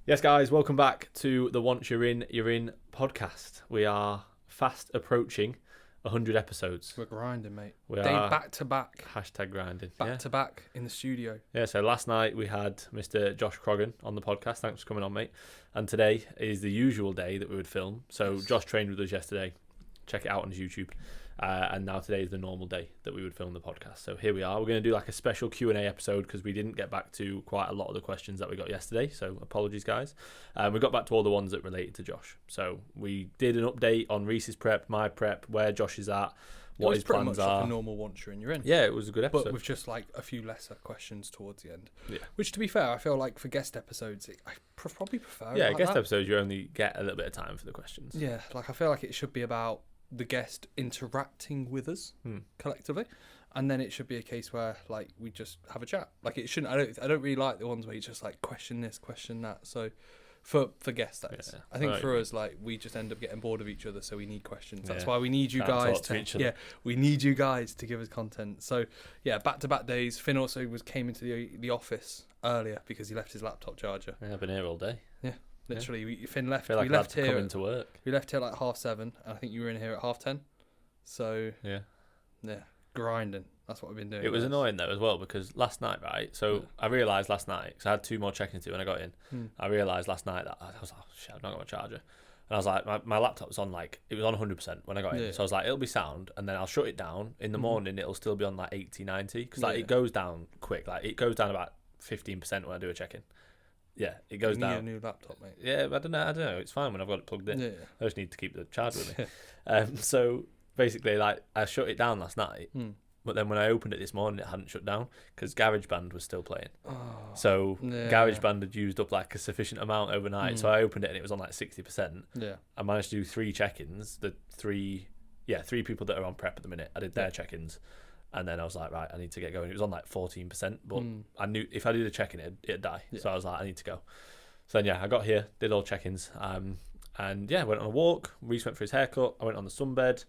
Yes, guys, welcome back to the Once You're In podcast. We are fast approaching 100 episodes. We're grinding, mate. We Day are back to back. Hashtag grinding. Back to back in the studio. Yeah, so last night we had Mr. Josh Croggan on the podcast. Thanks for coming on, mate. And today is the usual day that we would film. So Yes. Josh trained with us yesterday. Check it out on his YouTube. And now today is the normal day that we would film the podcast. So here we are. We're going to do like a special Q&A episode because we didn't get back to quite a lot of the questions that we got yesterday. So apologies, guys. We got back to all the ones that related to Josh. So we did an update on Reese's prep, my prep, where Josh is at, what his plans are. Like a normal once you're in, you're in. Yeah, it was a good episode. But with just like a few lesser questions towards the end. Yeah. Which, to be fair, I feel like for guest episodes, I probably prefer it Yeah, like guest that. episodes, you only get a little bit of time for the questions. Yeah, like I feel like it should be about the guest interacting with us collectively, and then it should be a case where like we just have a chat. Like it shouldn't. I don't really like the ones where you just like question this, question that. So for guests, that is. Yeah, I think right. for us, like we just end up getting bored of each other, so we need questions. That's Yeah. why we need you Can't guys talk to each other. yeah, we need you guys to give us content. So yeah, back to back days. Finn also came into the office earlier because he left his laptop charger. Yeah, I've been here all day. Literally, Finn left. I feel like we I had left to here. come into work. We left here like 7:30, and I think you were in here at 10:30. So Yeah. yeah, grinding. That's what we've been doing. It was guys. annoying though as well because last night, right? So Yeah. I realised last night, because I had 2 more check-ins to do when I got in. I realised last night that I was like, oh, shit, I've not got my charger. And I was like, my laptop was on like, it was on 100% when I got in. Yeah. So I was like, it'll be sound. And then I'll shut it down. In the morning, it'll still be on like 80, 90. Because like Yeah. it goes down quick. Like it goes down about 15% when I do a check-in. Yeah, it goes You need down. a new laptop, mate. Yeah, I don't know. It's fine when I've got it plugged in. Yeah. I just need to keep the charger with me. So basically, like I shut it down last night, but then when I opened it this morning, it hadn't shut down because GarageBand was still playing. Oh, So yeah. GarageBand had used up like a sufficient amount overnight. So I opened it and it was on like 60%. Yeah. I managed to do 3 check-ins. The three people that are on prep at the minute. I did their check-ins. And then I was like, right, I need to get going. It was on like 14%, but I knew if I did a check-in, it'd die. Yeah. So I was like, I need to go. So then, yeah, I got here, did all check-ins, and yeah, went on a walk. Reece went for his haircut. I went on the sunbed,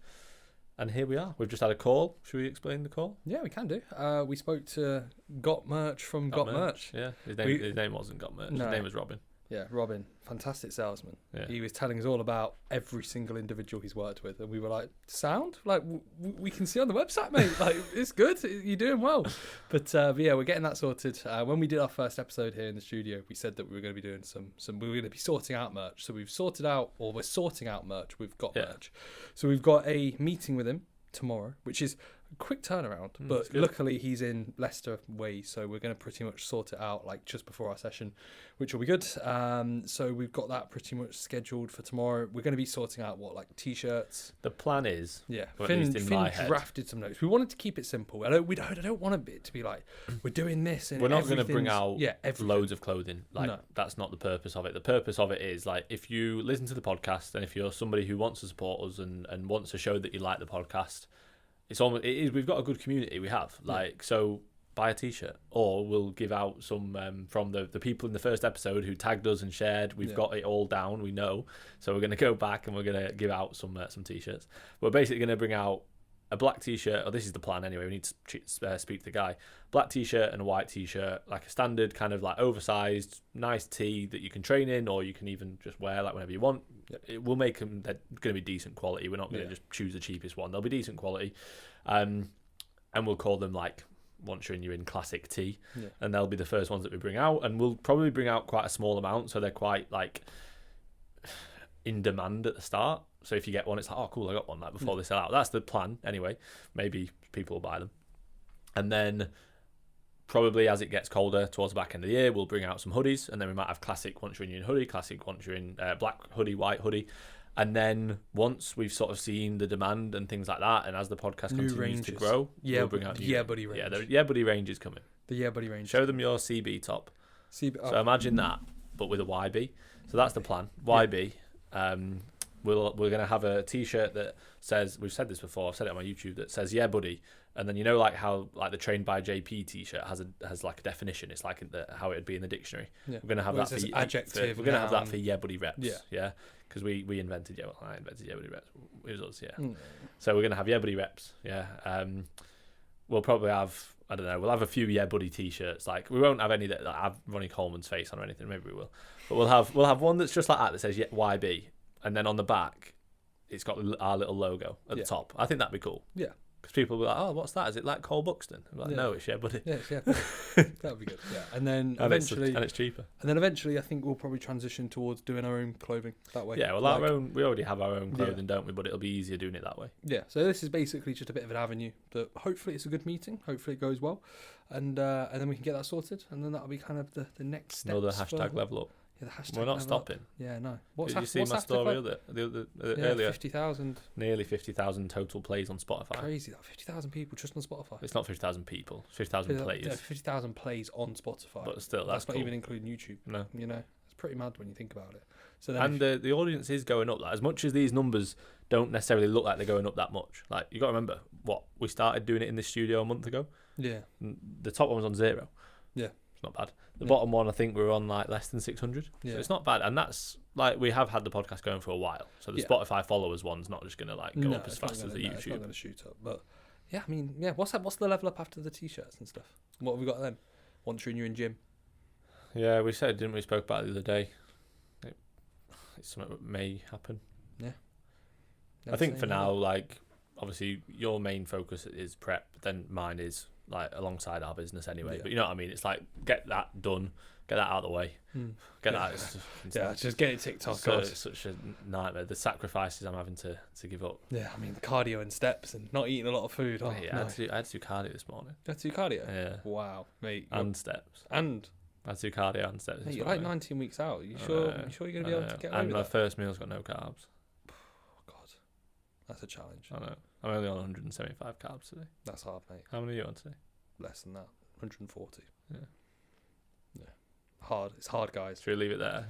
and here we are. We've just had a call. Should we explain the call? Yeah, we can do. We spoke to Got Merch from Got Merch. Yeah, his name wasn't Got Merch. No. His name was Robin. Yeah, Robin, fantastic salesman. Yeah. He was telling us all about every single individual he's worked with, and we were like, "Sound like we can see on the website, mate. Like it's good. You're doing well." But yeah, we're getting that sorted. When we did our first episode here in the studio, we said that we were going to be doing some. We were going to be sorting out merch. So we've sorted out, or we're sorting out merch. We've got merch. So we've got a meeting with him tomorrow, which is a quick turnaround, but luckily he's in Leicester way, so we're going to pretty much sort it out like just before our session, which will be good. So we've got that pretty much scheduled for tomorrow. We're going to be sorting out like t-shirts. The plan is, Yeah, or at least in my head, drafted some notes. We wanted to keep it simple. I don't want it to be like we're doing this and we're not going to bring everything's- out loads of clothing. Like No. that's not the purpose of it. The purpose of it is like if you listen to the podcast and if you're somebody who wants to support us and wants to show that you like the podcast, we've got a good community. We have so buy a t-shirt, or we'll give out some from the people in the first episode who tagged us and shared. We've got it all down, we know, so we're going to go back and we're going to give out some t-shirts. We're basically going to bring out a black t-shirt, or this is the plan anyway, we need to speak to the guy. Black t-shirt and a white t-shirt, like a standard kind of like oversized nice tee that you can train in, or you can even just wear like whenever you want. It will make them, they're going to be decent quality. We're not going to just choose the cheapest one. They'll be decent quality, and we'll call them like Once You're In classic tee, and they'll be the first ones that we bring out, and we'll probably bring out quite a small amount, so they're quite like in demand at the start. So if you get one, it's like, oh cool, I got one like before they sell out. That's the plan anyway. Maybe people will buy them, and then probably as it gets colder towards the back end of the year, we'll bring out some hoodies, and then we might have classic Once You're In hoodie, classic Once You're In black hoodie, white hoodie. And then once we've sort of seen the demand and things like that, and as the podcast continues to grow, we'll bring out new Buddy range. Yeah, the Yeah Buddy range is coming. The Yeah Buddy range. Show them your CB top. So Imagine that, but with a YB. So that's the plan. YB. We're going to have a t-shirt that says, we've said this before, I've said it on my YouTube, that says Yeah Buddy, and then you know like how like the Trained by JP t-shirt has like a definition. It's like how it would be in the dictionary. We're going to have that for adjective. we're going to have that for Yeah Buddy reps. Yeah. Because we invented I invented Yeah Buddy reps. It was us. So we're going to have Yeah Buddy reps. We'll probably have I don't know. We'll have a few Yeah Buddy t-shirts. Like we won't have any that have Ronnie Coleman's face on or anything. Maybe we will, but we'll have one that's just like that says YB, and then on the back, it's got our little logo at the top. I think that'd be cool. Yeah. Because people will be like, oh, what's that? Is it like Cole Buxton? I'm like, no, it's Yeah Buddy. Yeah, it's Yeah Buddy. That would be good. Yeah, and then eventually, and it's cheaper. And then eventually, I think we'll probably transition towards doing our own clothing that way. Yeah, well, our own. We already have our own clothing, don't we? But it'll be easier doing it that way. Yeah. So this is basically just a bit of an avenue that hopefully it's a good meeting. Hopefully it goes well, and then we can get that sorted, and then that'll be kind of the next steps. Another hashtag level up. Yeah, the hashtag We're not stopping. Up. Yeah, no. Did you see my story earlier? 50,000. Nearly 50,000 total plays on Spotify. Crazy that 50,000 people just on Spotify. It's not 50,000 people. 50,000 plays. Yeah, 50,000 plays on Spotify. But still, that's not cool. even including YouTube. No, you know, it's pretty mad when you think about it. So then and the audience is going up. Like, as much as these numbers don't necessarily look like they're going up that much. Like you got to remember, we started doing it in this studio a month ago. Yeah. The top one was on 0. Yeah. It's not bad. The bottom one, I think we were on like less than 600. Yeah. So it's not bad. And that's like, we have had the podcast going for a while. So the Spotify followers one's not just going to like go up as fast as the YouTube. It's not going to shoot up. But yeah, I mean, yeah, what's the level up after the t-shirts and stuff? What have we got then? Once you're in gym. Yeah, we said, didn't we? Spoke about it the other day. It's something that may happen. Yeah. I think for now, like, obviously your main focus is prep, but then mine is like alongside our business anyway. Yeah. But you know what I mean? It's like, get that done, get that out of the way. Get that. Just get it ticked off. It's such a nightmare. The sacrifices I'm having to give up. Yeah, I mean, the cardio and steps and not eating a lot of food. Oh, yeah, I had to do cardio this morning. You had to do cardio? Yeah. Wow, mate. And steps. And I had to do cardio and steps. Mate, you're like 19 weeks out. You sure you're going to be able to get away with And my that? first meal's got no carbs. Oh, God. That's a challenge. I know. I'm only on 175 carbs today. That's hard, mate. How many are you on today? Less than that. 140. Yeah. Hard. It's hard, guys. Should we leave it there?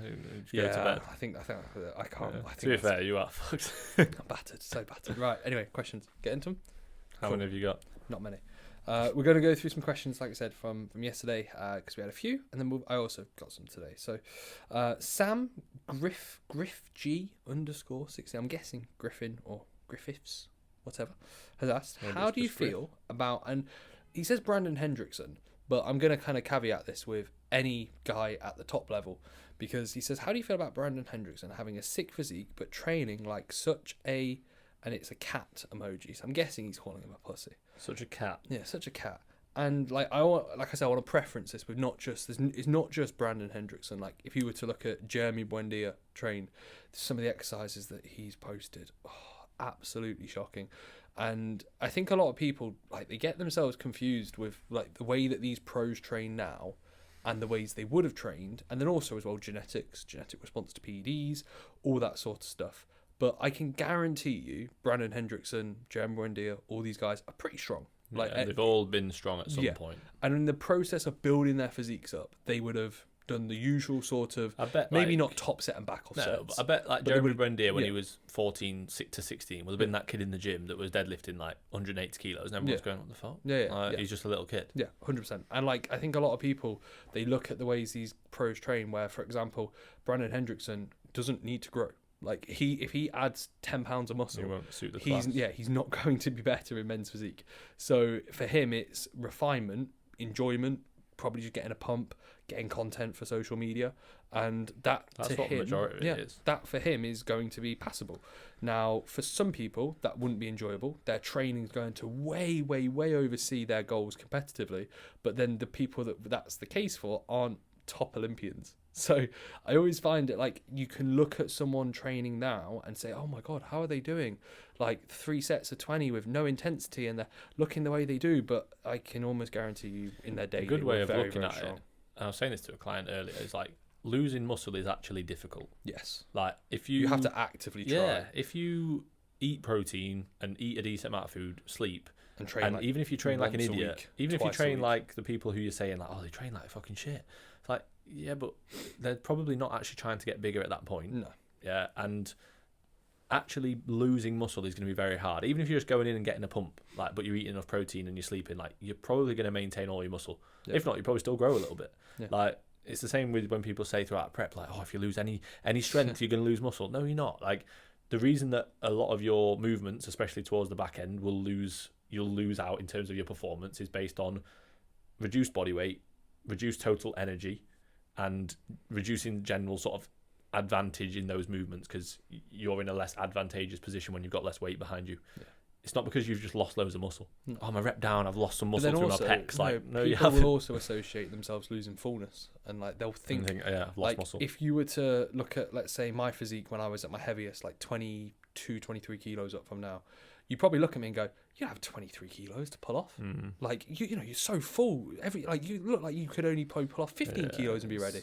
Yeah, go to bed? I think I can't. Yeah. I think To be fair, you are fucked. I'm battered. So battered. Right. Anyway, questions. Get into them. How many have you got? Not many. We're going to go through some questions, like I said, from yesterday, because we had a few, and then I also got some today. So, Sam Griff G _60. I'm guessing Griffin or Griffiths, whatever, has asked, how do you feel about? And he says Brandon Hendrickson, but I'm going to kind of caveat this with any guy at the top level, because he says, how do you feel about Brandon Hendrickson having a sick physique but training like such a, and it's a cat emoji. So I'm guessing he's calling him a pussy. Such a cat. Yeah, such a cat. And like I want to preference this with it's not just Brandon Hendrickson. Like if you were to look at Jeremy Buendia train, some of the exercises that he's posted, absolutely shocking. And I think a lot of people they get themselves confused with like the way that these pros train now and the ways they would have trained, and then also as well genetic response to PEDs, all that sort of stuff. But I can guarantee you, Brandon Hendrickson, Jeremy Buendia, all these guys are pretty strong. They've all been strong at some point. And in the process of building their physiques up, they would have done the usual sort of, I bet, maybe not top set and back off sets. But I bet Jeremy Buendia, when he was 14 to 16, would have been that kid in the gym that was deadlifting like 180 kilos, and everyone's going, what the fuck? Yeah. He's just a little kid. Yeah, 100%. And I think a lot of people, they look at the ways these pros train, where, for example, Brandon Hendrickson doesn't need to grow. Like if he adds 10 pounds of muscle, he won't suit the class. He's not going to be better in men's physique. So for him, it's refinement, enjoyment, probably just getting a pump, getting content for social media, and that's to what him, the majority of it is. That for him is going to be passable. Now, for some people, that wouldn't be enjoyable. Their training is going to way, way, way oversee their goals competitively. But then the people that's the case for aren't top Olympians. So I always find it like you can look at someone training now and say, oh my God, how are they doing? Like 3 sets of 20 with no intensity, and they're looking the way they do. But I can almost guarantee you in their day, a good way of very, looking very at strong. it. I was saying this to a client earlier. Is like losing muscle is actually difficult. Yes. Like if you have to actively try. Yeah. If you eat protein and eat a decent amount of food, sleep, and train, and even if you train like an idiot, week, even if you train like the people who you're saying like, oh, they train like fucking shit. It's like, yeah, but they're probably not actually trying to get bigger at that point. No. Yeah, and actually losing muscle is going to be very hard. Even if you're just going in and getting a pump, like, but you're eating enough protein and you're sleeping, like, you're probably going to maintain all your muscle. Yeah. If not, you probably still grow a little bit. Yeah. Like, it's the same with when people say throughout prep, like, oh, if you lose any strength, you're going to lose muscle. No, you're not. Like, the reason that a lot of your movements, especially towards the back end, you'll lose out in terms of your performance is based on reduced body weight, reduced total energy, and reducing general sort of advantage in those movements because you're in a less advantageous position when you've got less weight behind you. Yeah. It's not because you've just lost loads of muscle. No. Oh, my rep down, I've lost some muscle through also, my pecs. Like, no, you people haven't. will also associate themselves losing fullness, and like they'll think yeah, I've lost like muscle. if you were to look at, let's say, my physique when I was at my heaviest, like 22, 23 kilos up from now, you probably look at me and go, you have 23 kilos to pull off. Like you know, you're so full. You look like you could only probably pull off 15 kilos and be ready.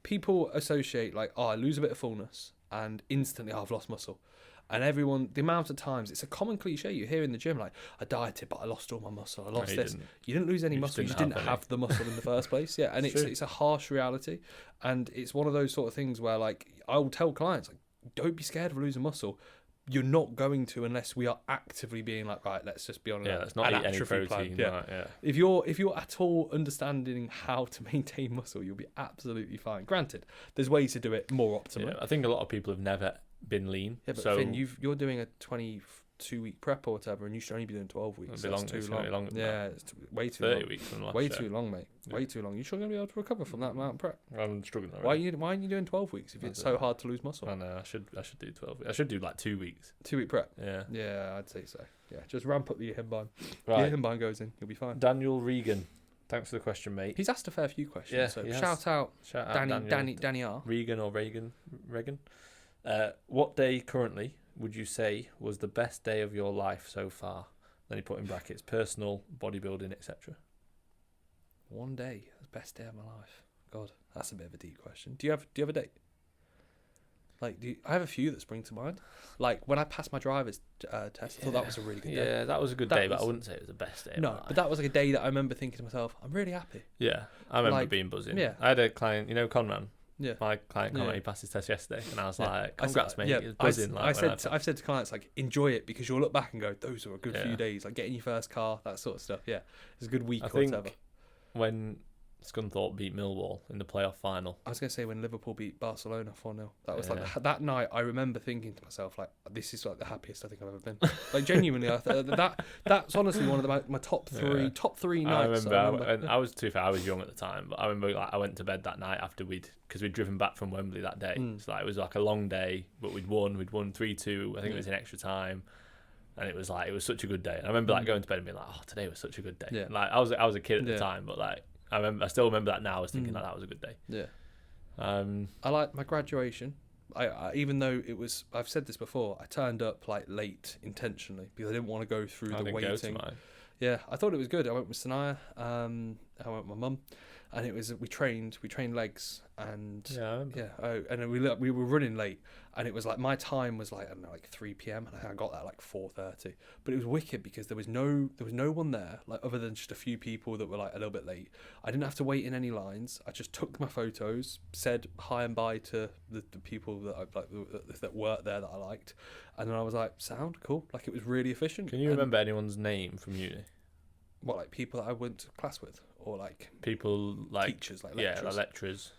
People associate like, oh, I lose a bit of fullness and instantly I've lost muscle. And everyone, the amount of times, it's a common cliche you hear in the gym, like, I dieted, but I lost all my muscle. I lost this. You didn't lose any muscle. You just didn't have the muscle in the first place. Yeah, and it's a harsh reality. And it's one of those sort of things where, like, I will tell clients, like, don't be scared of losing muscle. You're not going to unless we are actively being like, right, let's just be on let's not eat any protein. Yeah. Right, yeah. If you're at all understanding how to maintain muscle, you'll be absolutely fine. Granted, there's ways to do it more optimally. Yeah, I think a lot of people have never been lean. Yeah, but so Finn, you're doing a 22-week prep or whatever, and you should only be doing 12 weeks. It'll be That's too long. Yeah, it's way too 30 long. weeks from last way year. too long, mate. Yeah. Way too long. You're sure going to be able to recover from that amount of prep? I'm struggling. Why aren't you doing 12 weeks if it's so hard to lose muscle? I know. I should do 12 weeks. I should do like 2 weeks. 2-week prep? Yeah. Yeah, I'd say so. Yeah, just ramp up the hip-bine. Right. The hip-bine goes in. You'll be fine. Daniel Regan. Thanks for the question, mate. He's asked a fair few questions. Yeah, so shout out Danny R. Regan or Reagan. What day currently would you say was the best day of your life so far? Then he put in brackets personal, bodybuilding, etc. One day, the best day of my life. God, that's a bit of a deep question. Do you have a date? Like, I have a few that spring to mind. Like when I passed my driver's test, I thought that was a really good day. Yeah, that was a good day, but I wouldn't say it was the best day. No, but that was like a day that I remember thinking to myself, I'm really happy. Yeah, I remember being buzzing. Yeah, I had a client, you know, Conran. Yeah, my client Conran, he passed his test yesterday, and I was like, "Congrats, mate!" He was buzzing. I've said to clients like, enjoy it because you'll look back and go, those were a good few days. Like getting your first car, that sort of stuff. Yeah, it's a good week or whatever. When Scunthorpe beat Millwall in the playoff final. I was going to say when Liverpool beat Barcelona 4-0. That was like that night. I remember thinking to myself, like, this is like the happiest I think I've ever been. Like genuinely, that's honestly one of my top three nights. I was too fair. I was young at the time, but I remember like I went to bed that night after because we'd driven back from Wembley that day. So like, it was like a long day, but we'd won 3-2. I think it was in extra time. And it was such a good day. And I remember like going to bed and being like, oh, today was such a good day. Yeah. Like I was a kid at the time, but like I still remember that now. I was thinking that was a good day. Yeah. I like my graduation. I even though it was, I've said this before, I turned up like late intentionally because I didn't want to go through the waiting. Go to mine. Yeah, I thought it was good. I went with Sanaya. I went with my mum, and it was we trained legs, and and we were running late, and it was like my time was like I don't know, like 3 p.m. and I got there like 4:30. But it was wicked because there was no one there, like other than just a few people that were like a little bit late. I didn't have to wait in any lines. I just took my photos, said hi and bye to the people that I like that worked there that I liked, and then I was like, sound cool. Like it was really efficient. Can you remember anyone's name from uni? What, like people that I went to class with, or like people like teachers, like lecturers? Yeah, like lecturers.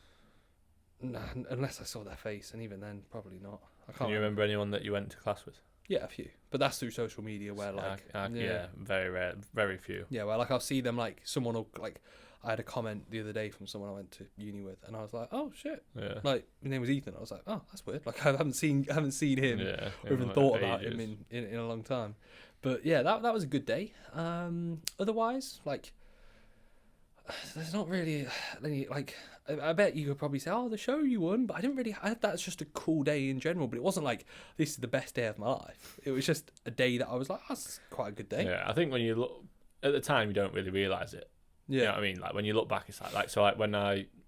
Nah, unless I saw their face, and even then, probably not. Can you remember anyone that you went to class with? Yeah, a few, but that's through social media where like very rare, very few. Yeah, well, like I'll see them like someone will like. I had a comment the other day from someone I went to uni with, and I was like, "Oh shit!" Yeah. Like his name was Ethan. I was like, "Oh, that's weird." Like I haven't seen him, or even thought about him in a long time. But yeah, that was a good day. Otherwise, like, there's not really any like. I bet you could probably say, "Oh, the show you won," but I didn't really. That's just a cool day in general. But it wasn't like this is the best day of my life. It was just a day that I was like, "That's quite a good day." Yeah, I think when you look at the time, you don't really realise it. Yeah, you know what I mean, like when you look back, it's like so like when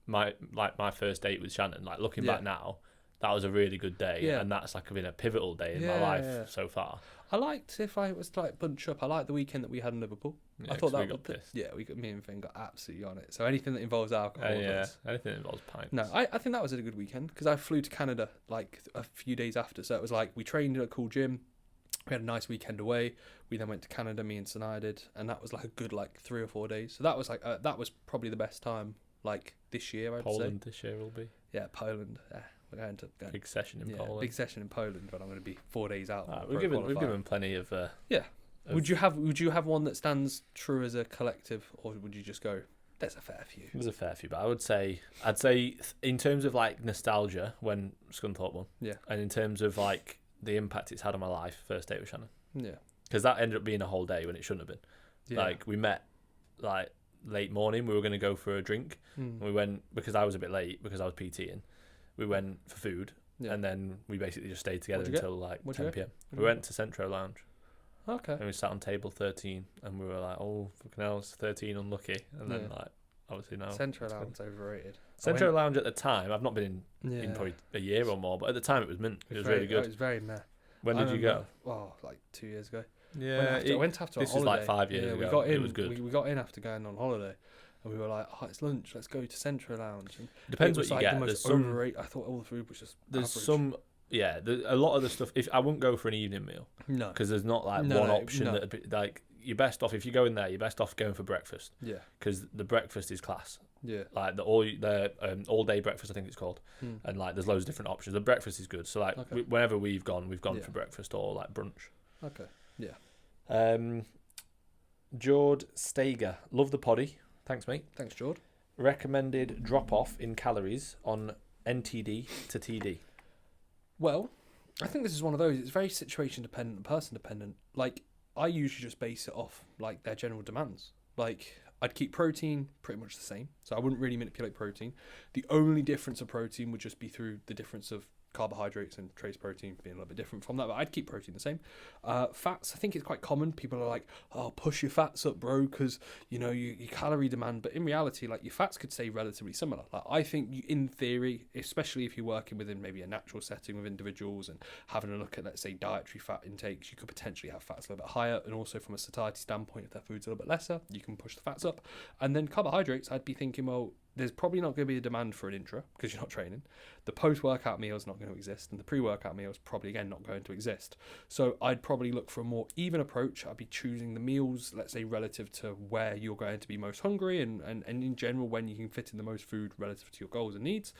my first date with Shannon, like looking back now, that was a really good day, and that's like been a pivotal day in my life so far. I liked if I was to like bunch up. I liked the weekend that we had in Liverpool. I thought that me and Finn got absolutely on it. So anything that involves alcohol, anything that involves pints. No, I think that was a good weekend because I flew to Canada like a few days after. So it was like we trained at a cool gym. We had a nice weekend away. We then went to Canada, me and Sanaya did, and that was like a good like 3 or 4 days. So that was like that was probably the best time like this year. I'd say Poland this year will be. Yeah, Poland. Yeah, we're going to big session in Poland. Big session in Poland, but I'm going to be 4 days out. We've given plenty of. Would you have one that stands true as a collective, or would you just go? There's a fair few. There's a fair few, but I'd say in terms of like nostalgia, when Scunthorpe won, Yeah. and in terms of like the impact it's had on my life, first date with Shannon, Yeah. because that ended up being a whole day when it shouldn't have been. Yeah. Like we met like late morning, we were going to go for a drink, and we went because I was a bit late because I was PTing. We went for food, and then we basically just stayed together until like 10 p.m. We went to Centro Lounge. Okay. And we sat on table 13, and we were like, "Oh, fucking hell, it's 13 unlucky." And then like, obviously now Centro Lounge overrated. Centro Lounge at the time, I've not been in probably a year or more, but at the time it was mint. It was really good. It was very meh. When did you go? Oh, like 2 years ago. Yeah, I went after this a holiday. was like 5 years ago. We got in. It was good. We got in after going on holiday, and we were like, "Oh, it's lunch. Let's go to Centro Lounge." And depends it was what you like get. The most overrated. I thought all the food was just. There's average. some. Yeah, a lot of the stuff. If I wouldn't go for an evening meal, no, because there's not like one option that'd be like you're best off if you go in there. You're best off going for breakfast. Yeah, because the breakfast is class. Yeah, like the all day breakfast, I think it's called, and like there's loads of different options. The breakfast is good. So like whenever we've gone for breakfast or like brunch. Okay. Yeah. Jord Stager, love the poddy. Thanks, mate. Thanks, Jord. Recommended drop off in calories on NTD to TD. Well, I think this is one of those. It's very situation dependent and person dependent. Like, I usually just base it off like their general demands. Like, I'd keep protein pretty much the same, so I wouldn't really manipulate protein. The only difference of protein would just be through the difference of carbohydrates and trace protein being a little bit different from that, but I'd keep protein the same. Fats, I think it's quite common. People are like, "Oh, push your fats up, bro, because your calorie demand." But in reality, like, your fats could stay relatively similar. Like, I think in theory, especially if you're working within maybe a natural setting with individuals and having a look at, let's say, dietary fat intakes, you could potentially have fats a little bit higher. And also from a satiety standpoint, if their food's a little bit lesser, you can push the fats up. And then carbohydrates, I'd be thinking, well, there's probably not going to be a demand for an intra because you're not training. The post-workout meal is not going to exist, and the pre-workout meal is probably, again, not going to exist. So I'd probably look for a more even approach. I'd be choosing the meals, let's say, relative to where you're going to be most hungry and in general when you can fit in the most food relative to your goals and needs.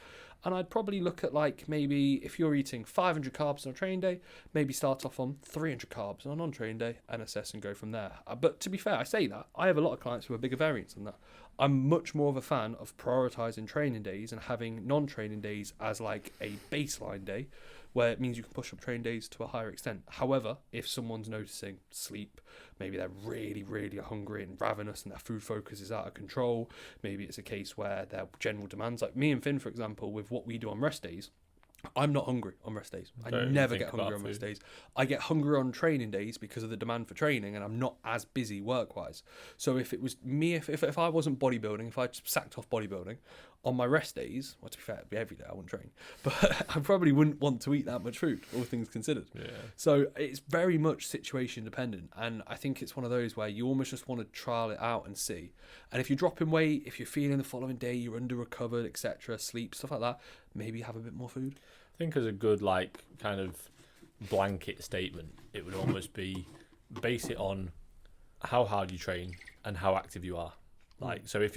And I'd probably look at, like, maybe if you're eating 500 carbs on a training day, maybe start off on 300 carbs on a non-training day and assess and go from there. But to be fair, I say that. I have a lot of clients who are bigger variants than that. I'm much more of a fan of prioritizing training days and having non-training days as like a baseline day, where it means you can push up training days to a higher extent. However, if someone's noticing sleep, maybe they're really, really hungry and ravenous and their food focus is out of control, maybe it's a case where their general demands, like me and Finn, for example, with what we do on rest days, I'm not hungry on rest days. I never get hungry on rest days. I get hungry on training days because of the demand for training, and I'm not as busy work-wise. So if it was me, if I wasn't bodybuilding, if I just sacked off bodybuilding, on my rest days, well, to be fair, it'd be every day I wouldn't train, but I probably wouldn't want to eat that much food, all things considered. Yeah. So it's very much situation dependent, and I think it's one of those where you almost just want to trial it out and see. And if you're dropping weight, if you're feeling the following day, you're under-recovered, etc., sleep, stuff like that, maybe have a bit more food. I think as a good, like, kind of blanket statement, it would almost be base it on how hard you train and how active you are. Like, so if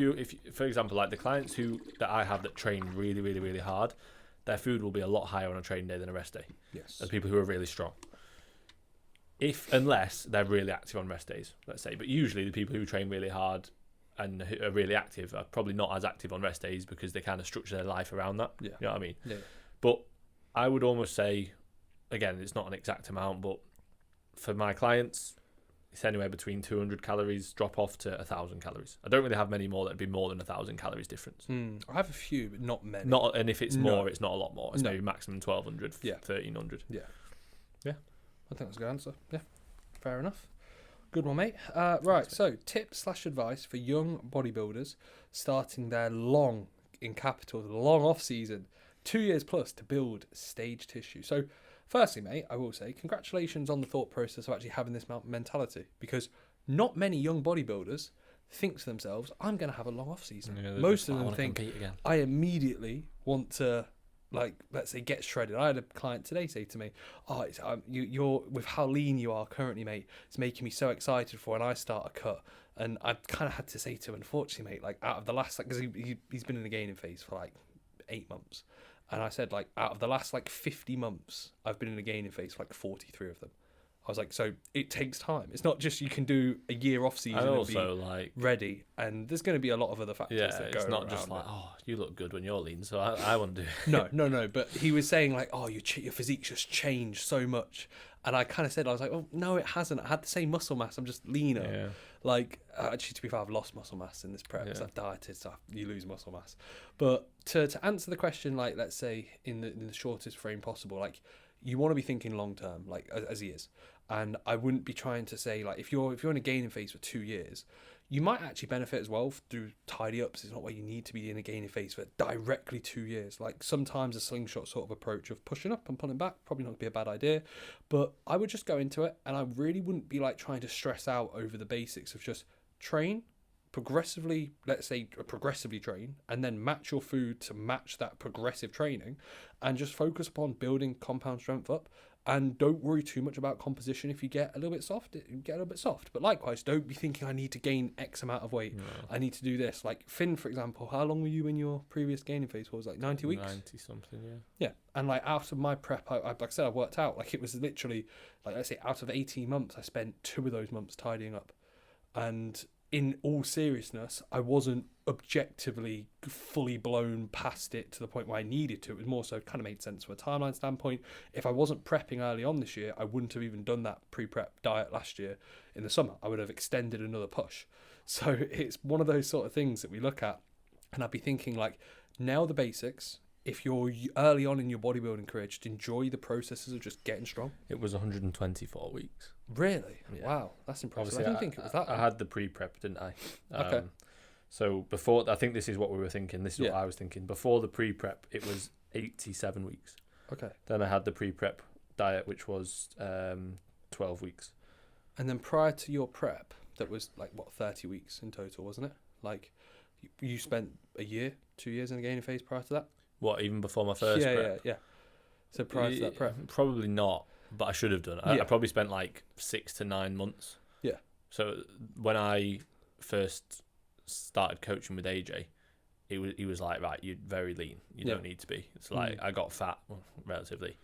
for example, like the clients that I have that train really, really, really hard, their food will be a lot higher on a training day than a rest day. Yes. As people who are really strong. Unless they're really active on rest days, let's say. But usually the people who train really hard and who are really active are probably not as active on rest days because they kind of structure their life around that. Yeah. You know what I mean? Yeah. But I would almost say, again, it's not an exact amount, but for my clients, it's anywhere between 200 calories drop off to 1,000 calories. I don't really have many more that'd be more than 1,000 calories difference. I have a few, but not many. And if it's more, it's not a lot more. It's maybe maximum 1,200, 1,300. Yeah. Yeah. I think that's a good answer. Yeah. Fair enough. Good one, mate. Right, so tips/advice for young bodybuilders starting their long off season, 2 years plus to build stage tissue. So firstly, mate, I will say congratulations on the thought process of actually having this mentality, because not many young bodybuilders think to themselves, I'm going to have a long off season. Yeah, most of them think, I immediately want to, like, let's say, get shredded. I had a client today say to me, you're with how lean you are currently, mate, it's making me so excited for when I start a cut. And I kind of had to say to him, unfortunately, mate, like, out of the last, like, because he's been in the gaining phase for like 8 months. And I said, like, out of the last, like, 50 months, I've been in a gaining phase for, like, 43 of them. I was like, so it takes time. It's not just you can do a year off season And and also, be like, ready. And there's going to be a lot of other factors yeah, that go it's not around just it. like, oh, you look good when you're lean, so I want to do it. No. But he was saying like, oh, your physique's just changed so much. And I kind of said, I was like, oh, no, it hasn't. I had the same muscle mass. I'm just leaner. Yeah. Like, actually, to be fair, I've lost muscle mass in this prep because Yeah. I've dieted, so you lose muscle mass. But to answer the question, like, let's say in the shortest frame possible, like, you want to be thinking long term, like as he is. And I wouldn't be trying to say like if you're in a gaining phase for 2 years, you might actually benefit as well through tidy ups. It's not where you need to be in a gaining phase for directly 2 years. Like sometimes a slingshot sort of approach of pushing up and pulling back probably not be a bad idea. But I would just go into it, and I really wouldn't be like trying to stress out over the basics of just train progressively. Let's say progressively train, and then match your food to match that progressive training, and just focus upon building compound strength up. And don't worry too much about composition. If you get a little bit soft, get a little bit soft. But likewise, don't be thinking I need to gain X amount of weight. No. I need to do this. Like Finn, for example, how long were you in your previous gaining phase? What was it, like 90 weeks? 90 something, yeah. Yeah. And like out of my prep, like I said, I worked out. Like it was literally, like let's say out of 18 months, I spent 2 of those months tidying up. And in all seriousness, I wasn't objectively fully blown past it to the point where I needed to. It was more so kind of made sense from a timeline standpoint. If I wasn't prepping early on this year, I wouldn't have even done that pre-prep diet last year in the summer. I would have extended another push. So it's one of those sort of things that we look at, and I'd be thinking like, nail the basics. If you're early on in your bodybuilding career, just enjoy the processes of just getting strong. It was 124 weeks. Really? Yeah. Wow, that's impressive. Obviously, I didn't think it was that. I had the pre-prep, didn't I? Okay. So before, I think this is what we were thinking. This is what I was thinking. Before the pre-prep, it was 87 weeks. Okay. Then I had the pre-prep diet, which was 12 weeks. And then prior to your prep, that was like, what, 30 weeks in total, wasn't it? Like, you spent a year, 2 years in a gaining phase prior to that? What, even before my first prep? Yeah. So prior to that prep? Probably not, but I should have done. I probably spent like 6 to 9 months. Yeah. So when I first started coaching with AJ, he was like, right, you're very lean. You don't need to be. It's like I got fat, relatively,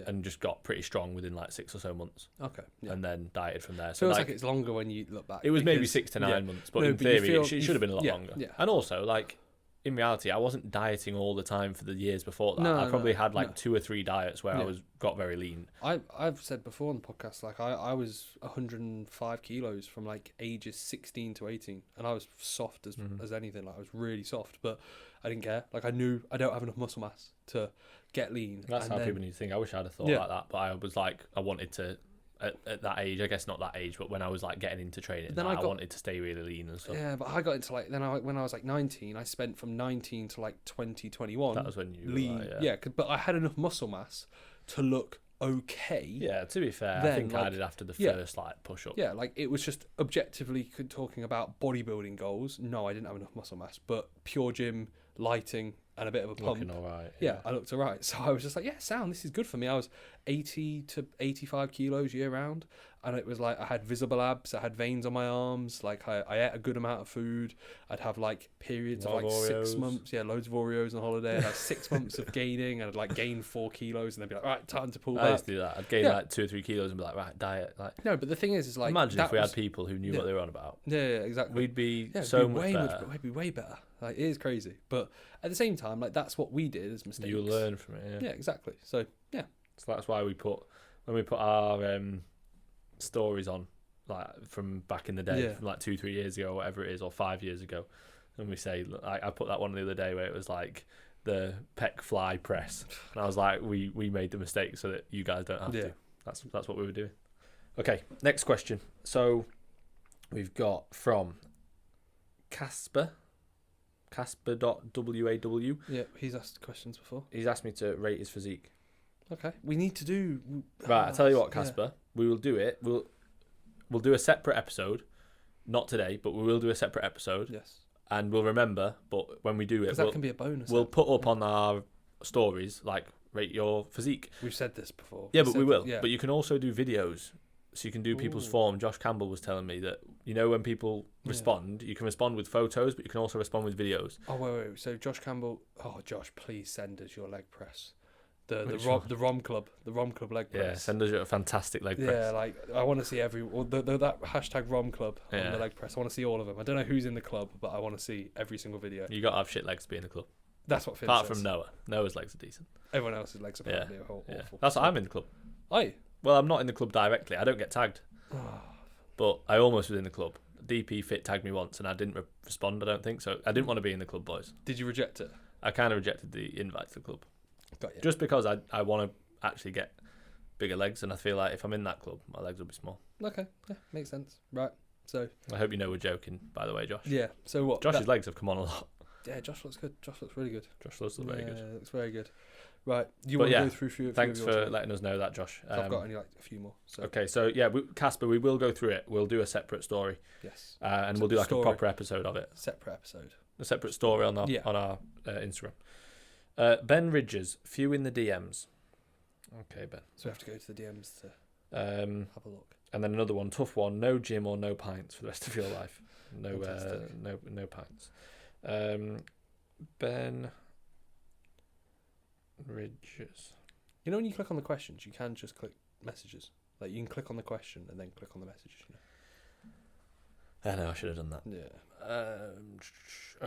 and just got pretty strong within like 6 or so months. Okay. Yeah. And then dieted from there. So feels like it's longer when you look back. It was maybe 6 to 9 months, but in theory it should have been a lot longer. Yeah. And also, like, in reality, I wasn't dieting all the time for the years before that. I probably had like 2 or 3 diets where I got very lean. I've said before on the podcast, like I was 105 kilos from like ages 16 to 18, and I was soft as anything. Like I was really soft, but I didn't care. Like I knew I don't have enough muscle mass to get lean. That's how people need to think. I wish I'd have thought like that, but I was like, I wanted to. At that age, I guess not that age, but when I was like getting into training, then I wanted to stay really lean and stuff. Yeah, but I got into like when I was like 19, I spent from 19 to like 2021. That was when you lean. Were like, yeah, but I had enough muscle mass to look okay. Yeah, to be fair, I think I did after the first like push up. Yeah, like it was just objectively talking about bodybuilding goals. No, I didn't have enough muscle mass, but pure gym, lighting, and a bit of a pump. Looking all right. Yeah, I looked all right. So I was just like, yeah, sound, this is good for me. I was 80 to 85 kilos year round. And it was like, I had visible abs, I had veins on my arms. Like I ate a good amount of food. I'd have like periods of like Oreos. 6 months. Yeah, loads of Oreos on holiday. I'd have 6 months of gaining. I'd like gain 4 kilos and then be like, right, time to pull back. I used to do that. I'd gain like 2 or 3 kilos and be like, right, diet. Like, no, but the thing is like, imagine if we had people who knew what they were on about. Yeah, exactly. We'd be so much better. We'd be way better. Like it is crazy. But at the same time, like that's what we did as mistakes. You learn from it. Yeah, exactly. So yeah. So that's why when we put our stories on, like from back in the day, from like 2-3 years ago or whatever it is, or 5 years ago, and we say, I put that one the other day where it was like the pec fly press, and I was like, we made the mistake so that you guys don't have to. That's what we were doing. Okay, next question. So we've got from Casper.waw. Yeah, he's asked questions before. He's asked me to rate his physique. Okay, we need to do. Right, I tell you what, Casper, we will do it. We'll do a separate episode, not today, but we will do a separate episode. Yes. And we'll remember, but when we do it, that can be a bonus. We'll put up on our stories like rate your physique. We've said this before. Yeah, but we will. Yeah. But you can also do videos, so you can do people's form. Josh Campbell was telling me that when people respond, you can respond with photos, but you can also respond with videos. Oh wait. So Josh Campbell, Josh, please send us your leg press. Which one? The Rom Club leg press. Yeah, send us a fantastic leg press. Yeah, like I want to see that hashtag Rom Club on the leg press. I want to see all of them. I don't know who's in the club, but I want to see every single video. You got to have shit legs to be in the club. That's what Finn Apart says. from Noah. Noah's legs are decent. Everyone else's legs are apparently awful. That's what I'm in the club. Are you? Well, I'm not in the club directly. I don't get tagged. But I almost was in the club. DP Fit tagged me once and I didn't respond, I don't think. So I didn't want to be in the club, boys. Did you reject it? I kind of rejected the invite to the club. Got you. Just because I want to actually get bigger legs, and I feel like if I'm in that club, my legs will be small. Okay, yeah, makes sense. Right, so... I hope you know we're joking, by the way, Josh. Yeah, so what? Josh's legs have come on a lot. Yeah, Josh looks good. Josh looks really good. Josh looks very good. Yeah, looks very good. Right, you want to go through a few thanks of for yours, letting us know that, Josh. I've got only like a few more. So. Okay, so yeah, Casper, we will go through it. We'll do a separate story. Yes. And we'll do like a proper episode of it. Separate episode. A separate story on our Instagram. Ben Ridges, few in the DMs. Okay, Ben. So we have to go to the DMs to have a look. And then another one, tough one. No gym or no pints for the rest of your life. No pints. Ben Ridges. You know when you click on the questions, you can just click messages. Like you can click on the question and then click on the messages. You know? I know, I should have done that. Yeah.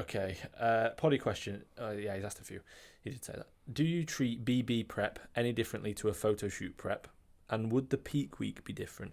Okay. Poddy question. Yeah, he's asked a few. He did say that. Do you treat BB prep any differently to a photo shoot prep? And would the peak week be different?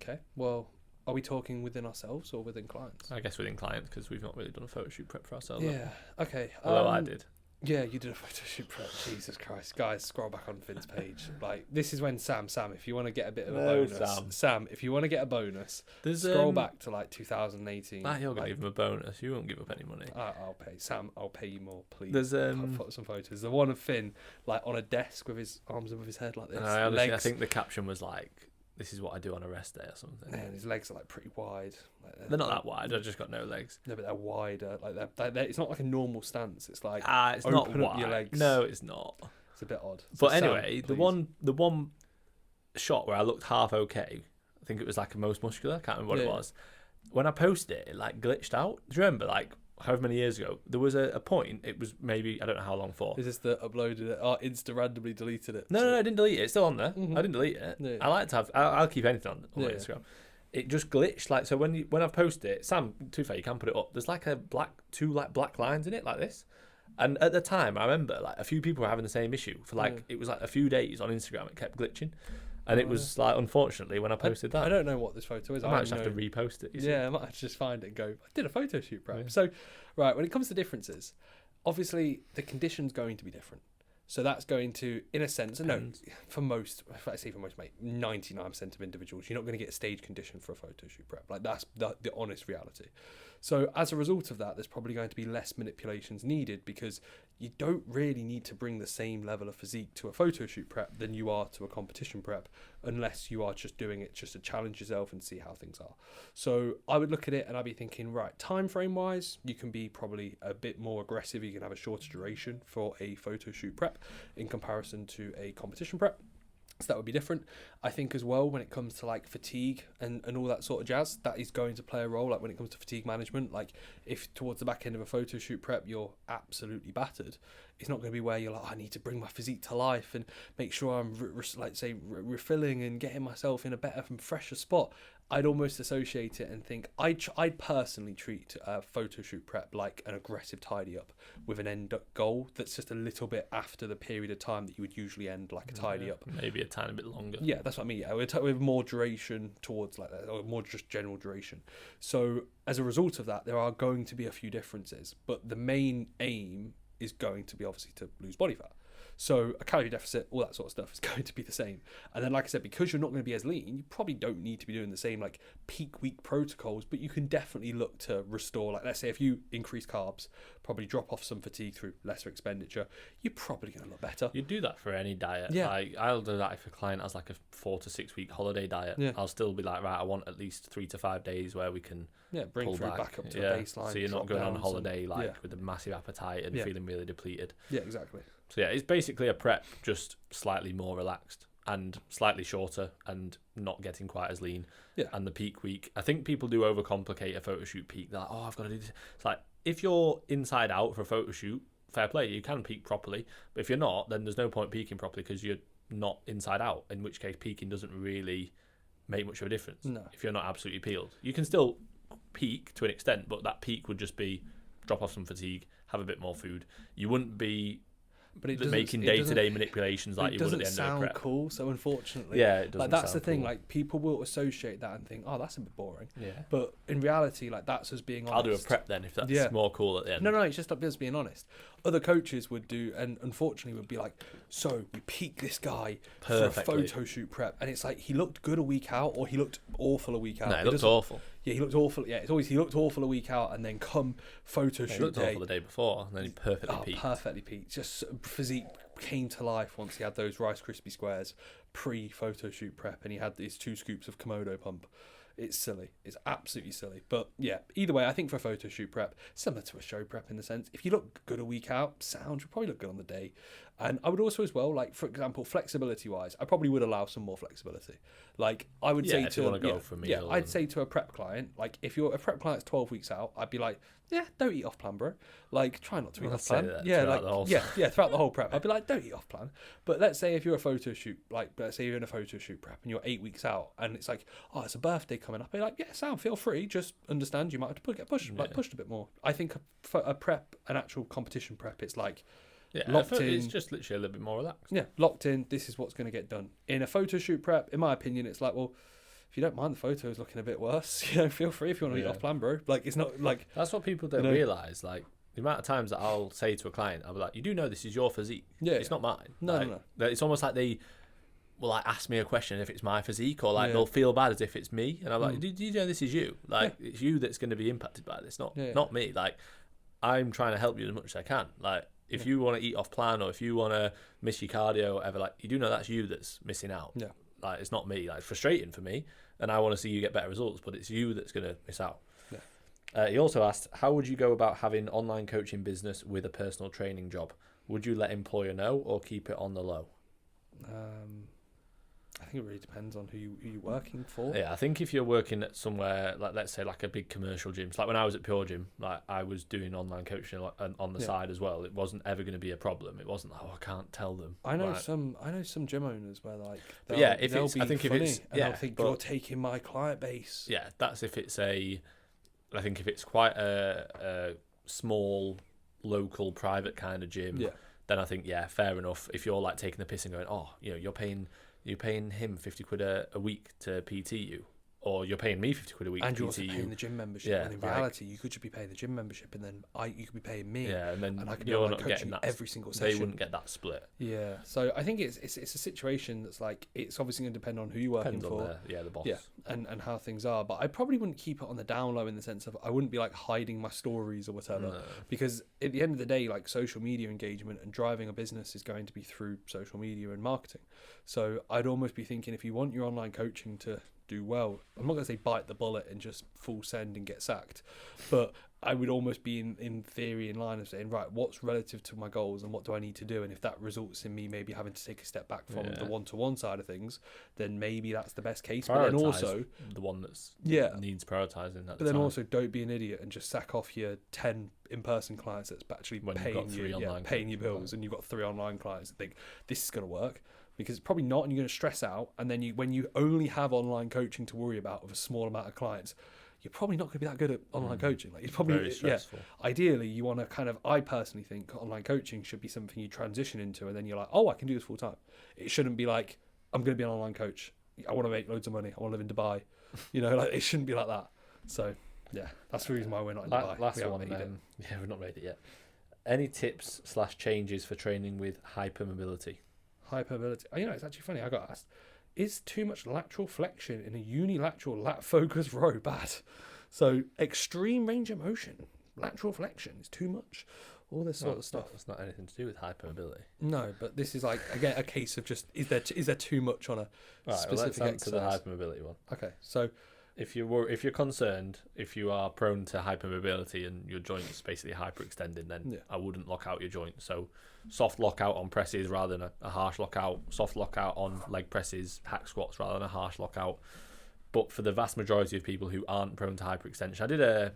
Okay. Well, are we talking within ourselves or within clients? I guess within clients because we've not really done a photo shoot prep for ourselves. Yeah. Okay. Although I did. Yeah, you did a photo shoot prep. Jesus Christ. Guys, scroll back on Finn's page. Like, this is when Sam, if you want to get a bit of a bonus. Sam, if you want to get a bonus, scroll back to like 2018. You're going to give him a bonus. You won't give up any money. I'll pay. Sam, I'll pay you more, please. There's some photos. The one of Finn, like on a desk with his arms above his head like this. I think the caption was like, "This is what I do on a rest day" or something. Yeah, and his legs are like pretty wide. Like, they're not that wide. I've just got no legs. No, but they're wider. Like they're, it's not like a normal stance. It's like it's not open up your legs. No, it's not. It's a bit odd. But anyway, the one shot where I looked half okay, I think it was like a most muscular. I can't remember what it was. When I posted it, it like glitched out. Do you remember like however many years ago, there was a point, it was maybe, I don't know how long for. Is this the uploaded it? Oh, Insta randomly deleted it. No, I didn't delete it. It's still on there. Mm-hmm. I didn't delete it. Yeah. I like to have, I'll keep anything on Instagram. It just glitched. Like, so when I've posted it, Sam, to be fair, you can put it up. There's like two black lines in it like this. And at the time, I remember like a few people were having the same issue for like, it was like a few days on Instagram. It kept glitching. And it was like, unfortunately, when I posted that. I don't know what this photo is. I might just have to repost it. I might just find it and go, I did a photo shoot prep. Yeah. So, right, when it comes to differences, obviously the condition's going to be different. So that's going to, in a sense, for most, I say for most, mate, 99% of individuals, you're not going to get stage condition for a photo shoot prep. Like that's the honest reality. So as a result of that, there's probably going to be less manipulations needed because you don't really need to bring the same level of physique to a photo shoot prep than you are to a competition prep, unless you are just doing it just to challenge yourself and see how things are. So I would look at it and I'd be thinking, right, time frame wise, you can be probably a bit more aggressive. You can have a shorter duration for a photo shoot prep in comparison to a competition prep. So that would be different. I think as well, when it comes to like fatigue and all that sort of jazz, that is going to play a role. Like when it comes to fatigue management, like if towards the back end of a photo shoot prep, you're absolutely battered, it's not going to be where you're like, I need to bring my physique to life and make sure I'm refilling and getting myself in a better and fresher spot. I'd almost associate it and think I'd personally treat a photo shoot prep like an aggressive tidy up with an end goal that's just a little bit after the period of time that you would usually end like a tidy up. Maybe a tiny bit longer. Yeah, that's what I mean. Yeah, with more duration towards like that, or more just general duration. So as a result of that, there are going to be a few differences, but the main aim is going to be obviously to lose body fat. So a calorie deficit, all that sort of stuff is going to be the same. And then, like I said, because you're not going to be as lean, you probably don't need to be doing the same like peak week protocols, but you can definitely look to restore. Like, let's say if you increase carbs, probably drop off some fatigue through lesser expenditure, you're probably going to look better. You do that for any diet. Yeah. Like, I'll do that if a client has like a 4 to 6 week holiday diet. Yeah. I'll still be like, right, I want at least 3 to 5 days where we can bring pull food back up to a baseline. So you're not going on holiday with a massive appetite and feeling really depleted. Yeah, exactly. So yeah, it's basically a prep, just slightly more relaxed and slightly shorter and not getting quite as lean. Yeah. And the peak week, I think people do overcomplicate a photo shoot peak. They're like, oh, I've got to do this. It's like, if you're inside out for a photo shoot fair play, you can peak properly. But if you're not, then there's no point peaking properly because you're not inside out, in which case peaking doesn't really make much of a difference. No. If you're not absolutely peeled. You can still peak to an extent, but that peak would just be drop off some fatigue, have a bit more food. You wouldn't be making day-to-day manipulations like you would at the end of a prep. It doesn't sound cool, so unfortunately, yeah, it doesn't. Like that's the thing. Cool. Like people will associate that and think, "Oh, that's a bit boring." Yeah. But in reality, like that's us being honest. I'll do a prep then if that's more cool at the end. No, it's just us being honest. Other coaches would do, and unfortunately would be like, "So we peak this guy for a photo shoot prep," and it's like he looked good a week out, or he looked awful a week out. No, he looked awful. Yeah, he looked awful. Yeah, it's always he looked awful a week out, and then come photo shoot he looked day, awful the day before, and then he perfectly peaked. Perfectly peaked. Just physique came to life once he had those Rice Krispie squares pre-photo shoot prep, and he had these 2 scoops of Komodo pump. It's silly. It's absolutely silly. But yeah, either way, I think for a photo shoot prep, similar to a show prep in the sense, if you look good a week out, sound, you'll probably look good on the day. And I would also as well, like, for example, flexibility-wise, I probably would allow some more flexibility. Like, I would say if you want to go for a meal. I'd say to a prep client, like, if you're a prep client's 12 weeks out, I'd be like, yeah, don't eat off plan, bro. Like, try not to eat off plan. Throughout the whole prep. I'd be like, don't eat off plan. But let's say if you're a photo shoot, like, let's say you're in a photo shoot prep and you're 8 weeks out and it's like, oh, it's a birthday coming up. I'd be like, yeah, sound, feel free. Just understand you might have to get pushed a bit more. I think a prep, an actual competition prep, it's like, locked in. It's just literally a little bit more relaxed. Yeah, locked in. This is what's going to get done. In a photo shoot prep, in my opinion, it's like, well, if you don't mind the photos looking a bit worse, feel free if you want to eat off plan, bro. Like, it's not like that's what people don't realize. Like the amount of times that I'll say to a client, I'll be like, "You do know this is your physique. It's not mine." No. It's almost like they will like ask me a question if it's my physique, or like they'll feel bad as if it's me, and I'm like, "Do you know this is you? Like it's you that's going to be impacted by this, not me. Like I'm trying to help you as much as I can. Like." If you want to eat off plan or if you want to miss your cardio or whatever, like you do know that's you that's missing out. Yeah. Like it's not me. Like it's frustrating for me, and I want to see you get better results, but it's you that's going to miss out. Yeah. He also asked, how would you go about having online coaching business with a personal training job? Would you let employer know or keep it on the low? I think it really depends on who you're working for. Yeah, I think if you're working at somewhere like, let's say, like a big commercial gym, so like when I was at Pure Gym, like I was doing online coaching on the side as well. It wasn't ever going to be a problem. It wasn't like, oh, I can't tell them. I know some gym owners where like they'll think you're taking my client base. Yeah, that's if it's I think if it's quite a small local private kind of gym, then I think fair enough. If you're like taking the piss and going, oh, you're paying him 50 quid a week to PT you, or you're paying me 50 quid a week and to you're PT also paying the gym membership. Yeah, and in reality, you could just be paying the gym membership, and then you could be paying me. Yeah, and then I could be you're not getting you that every single session. They wouldn't get that split. Yeah, so I think it's a situation that's like it's obviously going to depend on who you're working for. The boss. Yeah, and how things are. But I probably wouldn't keep it on the down low in the sense of I wouldn't be like hiding my stories or whatever, because at the end of the day, like social media engagement and driving a business is going to be through social media and marketing. So I'd almost be thinking, if you want your online coaching to do well, I'm not going to say bite the bullet and just full send and get sacked, but I would almost be in theory in line of saying, right, what's relative to my goals and what do I need to do? And if that results in me maybe having to take a step back from the one-to-one side of things, then maybe that's the best case. But then also the one that's needs prioritizing. But then also don't be an idiot and just sack off your 10 in-person clients that's actually paying your bills, and you've got 3 online clients that think this is going to work. Because it's probably not, and you're going to stress out. And then when you only have online coaching to worry about with a small amount of clients, you're probably not going to be that good at online coaching. Like it's probably very stressful. Ideally, you want to kind of. I personally think online coaching should be something you transition into, and then you're like, oh, I can do this full time. It shouldn't be like I'm going to be an online coach. I want to make loads of money. I want to live in Dubai. Like it shouldn't be like that. So yeah, that's the reason why we're not in Dubai. Last one. Yeah, we've not made it yet. Any tips / changes for training with hypermobility? Hypermobility. It's actually funny. I got asked, is too much lateral flexion in a unilateral lat focused row bad? So extreme range of motion, lateral flexion is too much. All this sort of stuff. It's not anything to do with hypermobility. No, but this is like again a case of just is there too much on a specific exercise? To the hypermobility one. Okay, so. If you're concerned, if you are prone to hypermobility and your joint's basically hyperextended, then I wouldn't lock out your joint. So soft lockout on presses rather than a harsh lockout. Soft lockout on leg presses, hack squats rather than a harsh lockout. But for the vast majority of people who aren't prone to hyperextension, I did a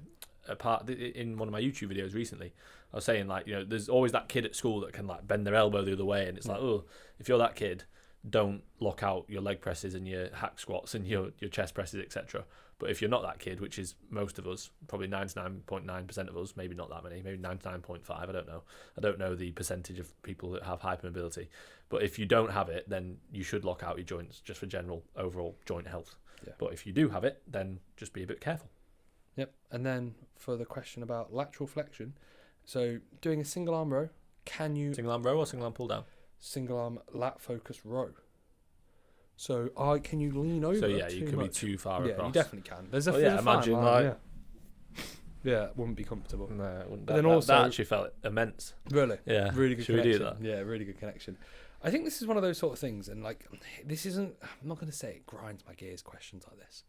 a part in one of my YouTube videos recently. I was saying, like, you know, there's always that kid at school that can like bend their elbow the other way, and it's like, oh, if you're that kid, don't lock out your leg presses and your hack squats and your chest presses, etc. But if you're not that kid, which is most of us, probably 99.9% of us, maybe not that many, maybe 99.5, I don't know. I don't know the percentage of people that have hypermobility. But if you don't have it, then you should lock out your joints just for general overall joint health. Yeah. But if you do have it, then just be a bit careful. Yep. And then for the question about lateral flexion, so doing a single arm row, can you... Single arm row or single arm pull down? Single arm lat focus row. So can you lean over? So yeah, you too could much? be too far Yeah, across. you definitely can. There's a Well, imagine line, like yeah, it wouldn't be comfortable. no, it wouldn't. But then That also- actually felt immense. Really, Yeah, really good should we connection. do that? Yeah, really good connection. I think this is one of those sort of things, and like this isn't. I'm not going to say it grinds my gears questions like this,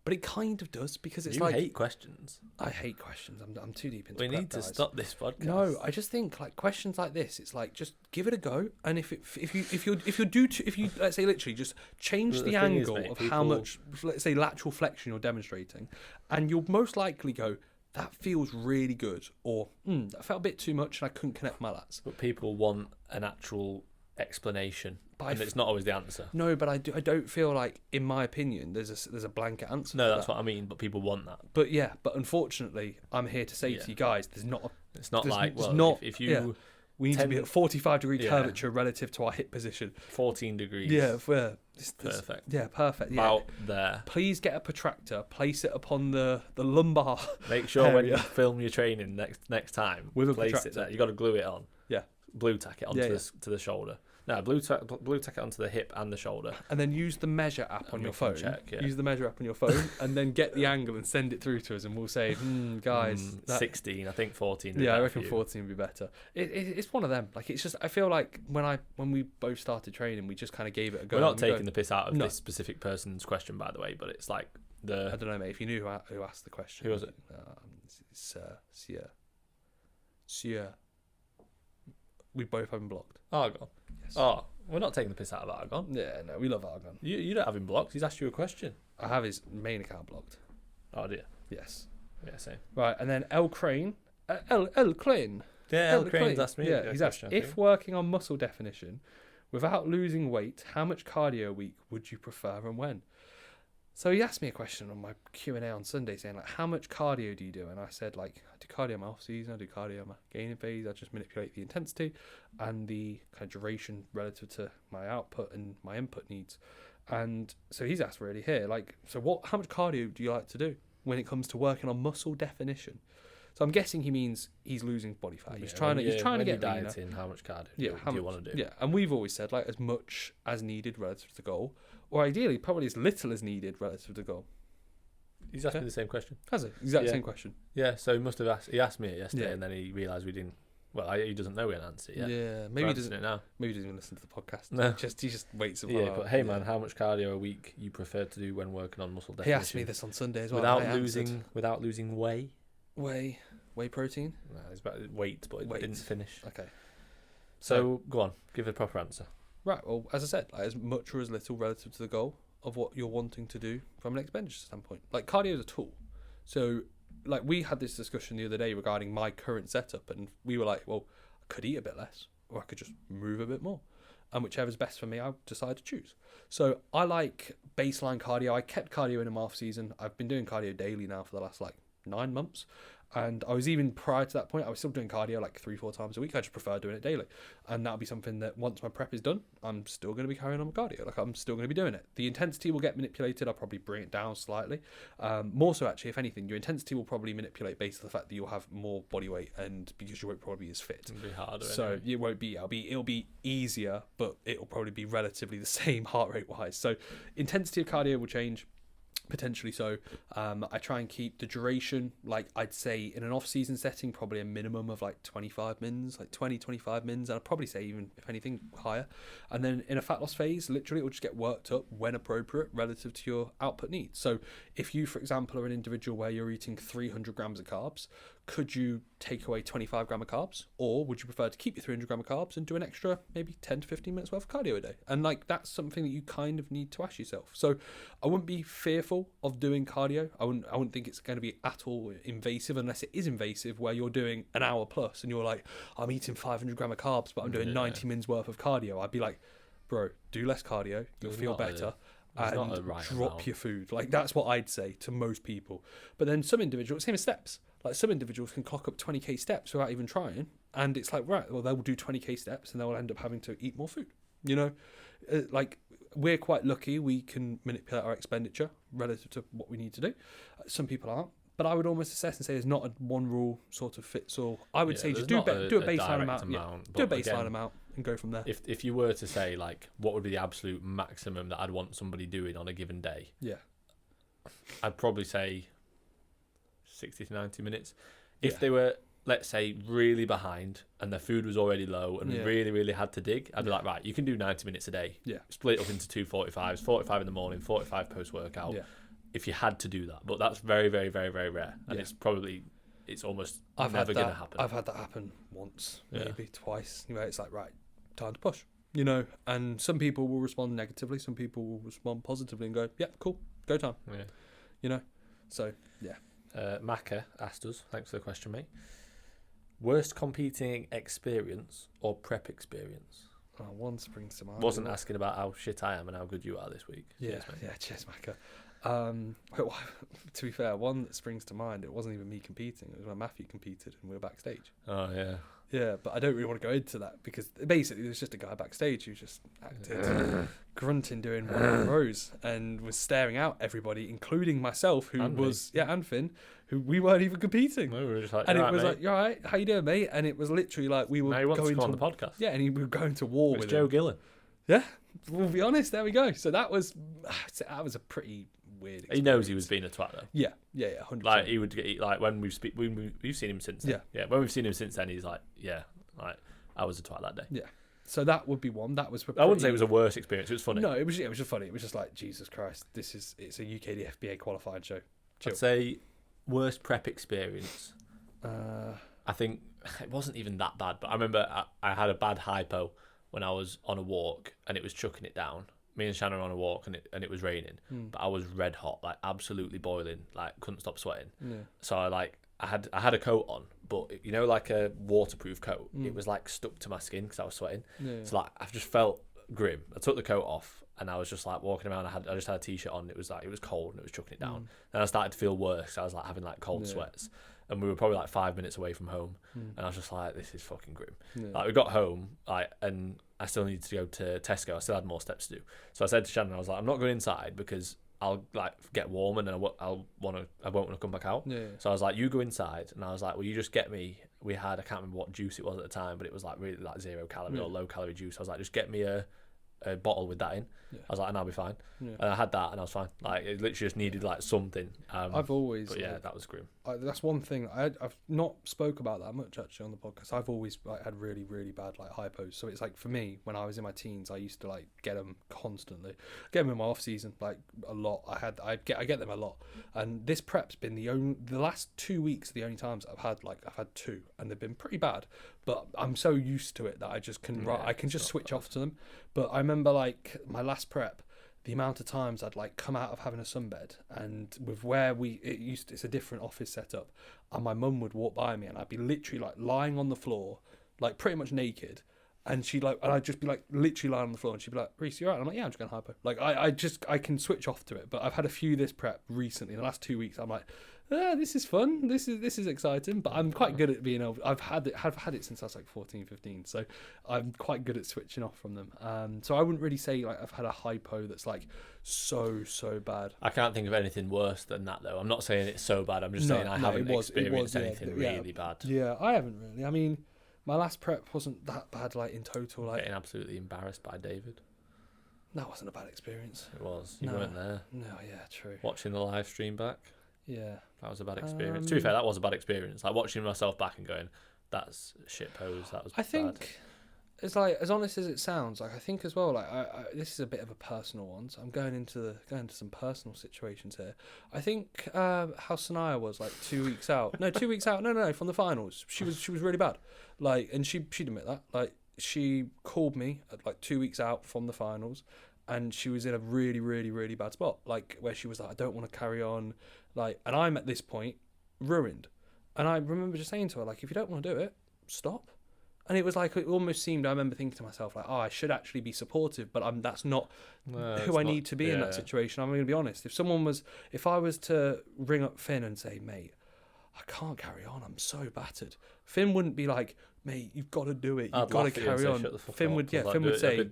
but it kind of does because it's You like hate questions. I hate questions. I'm too deep into. We prep, need to guys. stop this podcast. No, I just think like questions like this. It's like just give it a go, and if you let's say literally just change Well, the the thing is, angle mate, of how people- much, let's say, lateral flexion you're demonstrating, and you'll most likely go, that feels really good, or that felt a bit too much and I couldn't connect my lats. But people want an actual explanation, and it's not always the answer. No, but I don't feel like, in my opinion, there's a blanket answer. No, for that's that. what I mean. But people want that. But yeah, but unfortunately, I'm here to say Yeah. to you guys, there's not. It's not There's- like, there's well, not- if you yeah. We need to be at 45-degree Yeah. curvature relative to our hip position. 14 degrees. Yeah, Perfect. Yeah, perfect. Yeah. About there. Please get a protractor, place it upon the lumbar. Make sure when you area. film your training next time, With a place protractor. it there. You got to glue it on. Yeah. Blue tack it onto Yeah, to the shoulder. No, blue tack it onto the hip and the shoulder. And then use the measure app on And your we phone. can check, yeah. Use the measure app on your phone, and then get the angle and send it through to us, and we'll say, guys, that- 16. I think 14. would be yeah, I better reckon for you. 14 would be better. It's one of them. Like, it's just, I feel like when we both started training, we just kind of gave it a go. We're not and we taking the piss out of No. this specific person's question, by the way, but it's like I don't know, mate. If you knew who asked the question, Who was it? It's Sieur. We both have him blocked. Argon. Yes. Oh, we're not taking the piss out of Argon. Yeah, no, we love Argon. You don't have him blocked. He's asked you a question. I have his main account blocked. Oh dear. Yes. Yeah, same. Right, and then El Crane. El Crane. Yeah, El Crane's Crane. asked me. Yeah, a he's asked, question, I if think. working on muscle definition without losing weight, how much cardio a week would you prefer and when? So he asked me a question on my Q&A on Sunday saying, like, how much cardio do you do? And I said, like, I do cardio in my off-season, I do cardio in my gaining phase, I just manipulate the intensity and the kind of duration relative to my output and my input needs. And so he's asked really here, like, so how much cardio do you like to do when it comes to working on muscle definition? So I'm guessing he means he's losing body fat. He's trying to get when leaner. you're dieting, how much cardio Yeah, do you want to do? Yeah, and we've always said, like, as much as needed relative to the goal, or ideally probably as little as needed relative to the goal. He's asked me the same question. Has it? Exact Yeah. same question. Yeah, so he must have asked. He asked me it yesterday, Yeah. and then he realised we didn't. Well, he doesn't know we had an answer yet. Yeah, We're maybe he answering doesn't. it now. Maybe he doesn't even listen to the podcast. No. He just waits. Yeah, but hey, man, how much cardio a week you prefer to do when working on muscle definition? He asked me this on Sunday as well. without and I answered. losing whey. Whey protein. No, it's about weight, but it Weight. didn't finish. Okay. So go on, give a proper answer. Right. Well, as I said, like, as much or as little relative to the goal of what you're wanting to do from an expenditure standpoint. Like, cardio is a tool. So, like, we had this discussion the other day regarding my current setup, and we were like, well, I could eat a bit less, or I could just move a bit more. And whichever's best for me, I decide to choose. So I like baseline cardio. I kept cardio in a half season. I've been doing cardio daily now for the last 9 months. And I was even prior to that point, I was still doing cardio 3-4 times a week. I just prefer doing it daily. And that'll be something that once my prep is done, I'm still going to be carrying on with cardio. I'm still going to be doing it. The intensity will get manipulated. I'll probably bring it down slightly. More so, actually, if anything, your intensity will probably manipulate based on the fact that you'll have more body weight and because you won't probably be as fit. It'll be harder. So anyway. it won't be. It'll be easier, but it'll probably be relatively the same heart rate wise. So intensity of cardio will change. Potentially so. I try and keep the duration, I'd say in an off-season setting, probably a minimum of 25 mins, 20-25 mins, and I'd probably say even, if anything, higher. And then in a fat loss phase, literally it will just get worked up when appropriate relative to your output needs. So if you, for example, are an individual where you're eating 300 grams of carbs, could you take away 25 gram of carbs, or would you prefer to keep your 300 gram of carbs and do an extra maybe 10 to 15 minutes worth of cardio a day? And like, that's something that you kind of need to ask yourself. So I wouldn't be fearful of doing cardio. I wouldn't think it's going to be at all invasive, unless it is invasive where you're doing an hour plus and you're like, I'm eating 500 gram of carbs, but I'm doing 90 minutes worth of cardio. I'd be like, bro, do less cardio, you'll feel better. And drop your food. Like, that's what I'd say to most people. But then some individuals, same as steps. Like, some individuals can clock up 20k steps without even trying, and it's like, right, well, they'll do 20k steps and they'll end up having to eat more food. You know, like, we're quite lucky we can manipulate our expenditure relative to what we need to do. Some people aren't. But I would almost assess and say there's not a one rule sort of fits all. I would say just do a baseline amount. Do a baseline amount and go from there. If you were to say, like, what would be the absolute maximum that I'd want somebody doing on a given day? Yeah. I'd probably say 60 to 90 minutes. If they were, let's say, really behind and their food was already low and really, really had to dig, I'd be like, right, you can do 90 minutes a day. Yeah. Split up into 2 45s, 45 in the morning, 45 post-workout. Yeah. If you had to do that, but that's very, very, very, very rare, and it's almost never going to happen. I've had that happen once, maybe twice. You know, it's like, right, time to push. You know, and some people will respond negatively, some people will respond positively and go, yeah, cool, go time. Yeah, you know, so yeah. Maka asked us, thanks for the question, mate. Worst competing experience or prep experience? Oh, one springs to mind. Wasn't asking about how shit I am and how good you are this week. Yeah, cheers, Maka. To be fair, one that springs to mind, it wasn't even me competing, it was when Matthew competed and we were backstage. Oh yeah, but I don't really want to go into that because basically there's just a guy backstage who just acted grunting doing one rows and was staring out everybody, including myself, who and Finn, who we weren't even competing. No, we were just like, and it was like, you all right, how you doing, mate? And it was literally like we were going to on the podcast. Yeah, and we were going to war with Joe Gillen. Yeah, we'll be honest, there we go. So that was a pretty weird experience. He knows he was being a twat though. Yeah, 100%. Like, he would get, like, when we've seen him since then. Yeah, when we've seen him since then, he's like, like, I was a twat that day. Yeah, so that would be one. That was I wouldn't say it was a worse experience. It was funny. No, it was just funny. It was just like, Jesus Christ, it's a UKD FBA qualified show. Chill. I'd say worst prep experience. I think it wasn't even that bad, but I remember I had a bad hypo when I was on a walk and it was chucking it down. Me and Shannon were on a walk and it was raining, but I was red hot, like absolutely boiling, like couldn't stop sweating. Yeah. So I had a coat on, but you know, like a waterproof coat, it was like stuck to my skin because I was sweating. Yeah. So like I just felt grim. I took the coat off and I was just like walking around. I just had a t-shirt on. It was cold and it was chucking it down. Then I started to feel worse. I was like having like cold sweats. And we were probably like 5 minutes away from home, and I was just like, "This is fucking grim." Yeah. Like, we got home, like, and I still needed to go to Tesco. I still had more steps to do, so I said to Shannon, "I was like, I'm not going inside because I'll like get warm and then I won't want to come back out." Yeah. So I was like, "You go inside," and I was like, "Will you just get me?" We had, I can't remember what juice it was at the time, but it was like really like 0 calorie or low calorie juice. I was like, "Just get me a bottle with that in." Yeah. I was like, and I'll be fine. Yeah. And I had that and I was fine. Like, it literally just needed like something. I've always, but yeah, that was grim. That's one thing I've not spoke about that much actually on the podcast. I've always like had really, really bad like hypos. So it's like, for me, when I was in my teens, I used to like get them constantly. Get them in my off season like a lot. I get them a lot. And this prep's been the last 2 weeks are the only times I've had two, and they've been pretty bad. But I'm so used to it that I just can I can just switch off to them. But I remember like my last prep, the amount of times I'd like come out of having a sunbed, and with where it's a different office setup, and my mum would walk by me and I'd be literally like lying on the floor, like pretty much naked, and I'd just be like literally lying on the floor, and she'd be like, "Reece, you alright?" I'm like, "Yeah, I'm just going hypo." Like I can switch off to it. But I've had a few this prep recently in the last 2 weeks. I'm like, this is fun. This is exciting. But I'm quite good at being able. I've had it since I was like 14, 15. So I'm quite good at switching off from them. So I wouldn't really say like I've had a hypo that's like so bad. I can't think of anything worse than that though. I'm not saying it's so bad. I'm just saying I haven't experienced anything really bad. Yeah, I haven't really. I mean, my last prep wasn't that bad. Like in total, like getting absolutely embarrassed by David. That wasn't a bad experience. It was. You weren't there. No, yeah, true. Watching the live stream back. Yeah. That was a bad experience. To be fair, that was a bad experience. Like watching myself back and going, that's a shit pose. That was bad. It's like, as honest as it sounds, like I think as well, like this is a bit of a personal one, so I'm going into some personal situations here. I think how Sanaya was like 2 weeks out. No, 2 weeks out. No, from the finals. She was really bad. Like, and she'd admit that. Like, she called me at like 2 weeks out from the finals, and she was in a really, really, really bad spot. Like, where she was like, I don't want to carry on. Like, and I'm at this point ruined. And I remember just saying to her, like, if you don't want to do it, stop. And it was like, it almost seemed, I remember thinking to myself, like, oh, I should actually be supportive, but that's not who I need to be in that situation. I'm going to be honest. If I was to ring up Finn and say, mate, I can't carry on, I'm so battered, Finn wouldn't be like, mate, you've got to do it, you've got to carry on. Finn would say,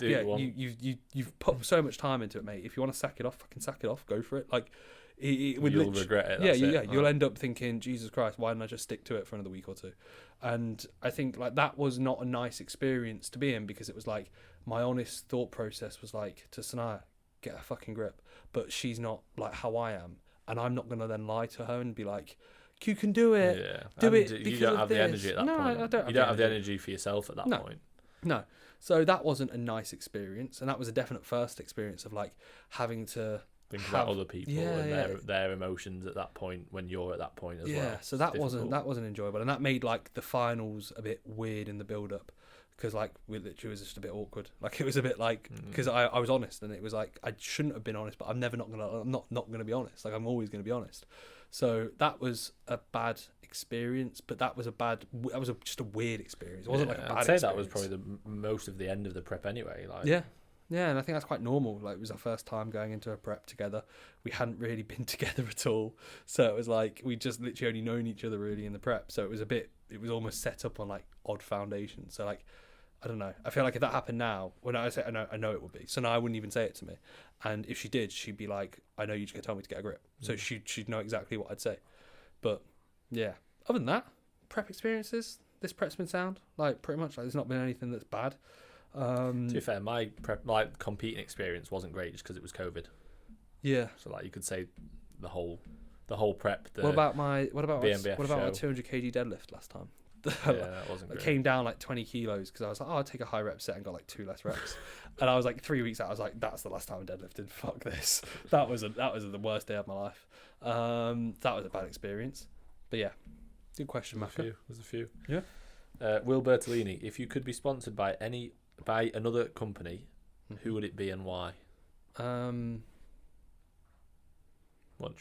you've put so much time into it, mate. If you want to sack it off, fucking sack it off, go for it. Like, you'll regret it. You'll end up thinking, Jesus Christ, why didn't I just stick to it for another week or two? And I think like that was not a nice experience to be in, because it was like my honest thought process was like, to Sanaya, get a fucking grip. But she's not like how I am, and I'm not gonna then lie to her and be like, you can do it. Yeah. Do and it. You don't have this. the energy at that point. No, I don't. You don't have the energy for yourself at that point. No. So that wasn't a nice experience, and that was a definite first experience of like having to think about other people and their emotions at that point when you're at that point as well. Yeah, so that wasn't enjoyable, and that made like the finals a bit weird in the build up, because like we literally was just a bit awkward. Like it was a bit like, because I was honest, and it was like I shouldn't have been honest, but I'm not gonna be honest. Like I'm always gonna be honest. So that was a bad experience, but that was just a weird experience. It wasn't like a bad experience. I'd say that was probably the most of the end of the prep anyway. Like Yeah, and I think that's quite normal. Like, it was our first time going into a prep together. We hadn't really been together at all. So it was like, we just literally only known each other really in the prep. So it was almost set up on like odd foundations. So like, I don't know. I feel like if that happened now, when I say, I know it would be. So now I wouldn't even say it to me. And if she did, she'd be like, I know you're just going to tell me to get a grip. So she'd know exactly what I'd say. But yeah, other than that, prep experiences, this prep's been sound. Like pretty much, like there's not been anything that's bad. To be fair, my competing experience wasn't great just because it was COVID. Yeah. So like you could say the whole prep. What about my 200 kg deadlift last time? Yeah, that wasn't great. I came down like 20 kilos because I was like, I'll take a high rep set, and got like 2 less reps. And I was like 3 weeks out, I was like, that's the last time I deadlifted. Fuck this. That was the worst day of my life. That was a bad experience. But yeah, good question, Maka. There's a few. Yeah. Will Bertolini, if you could be sponsored by another company, who would it be and why? Once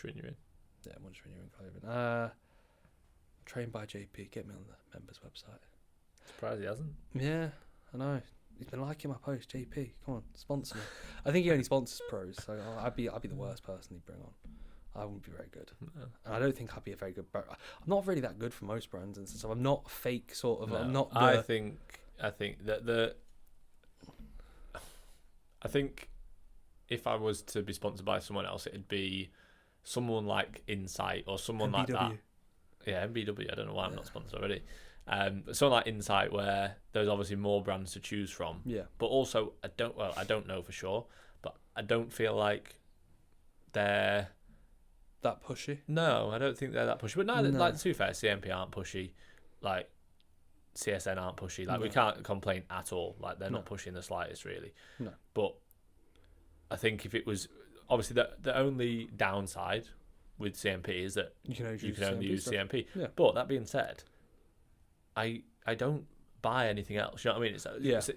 you're in. Yeah, once you're in clothing. Trained by JP. Get me on the members website. Surprised he hasn't. Yeah, I know. He's been liking my post. JP, come on, sponsor me. I think he only sponsors pros, so I'd be the worst person he'd bring on. I wouldn't be very good. No. And I don't think I'd be a very good brand. I'm not really that good for most brands and stuff. I'm not a fake sort of. No, I'm not. I think that I think if I was to be sponsored by someone else, it'd be someone like Insight or someone like that. Yeah, MBW. I don't know why I'm not sponsored already. Someone like Insight, where there's obviously more brands to choose from. Yeah. But also, I don't know for sure, but I don't feel like they're that pushy. No, I don't think they're that pushy. But no. Like, to be fair, CMP aren't pushy. Like, CSN aren't pushy. Like, we can't complain at all. Like, they're not pushy in the slightest, really. No. But I think if it was obviously the only downside with CMP is that you can only use CMP. Yeah. But that being said, I don't buy anything else. You know what I mean?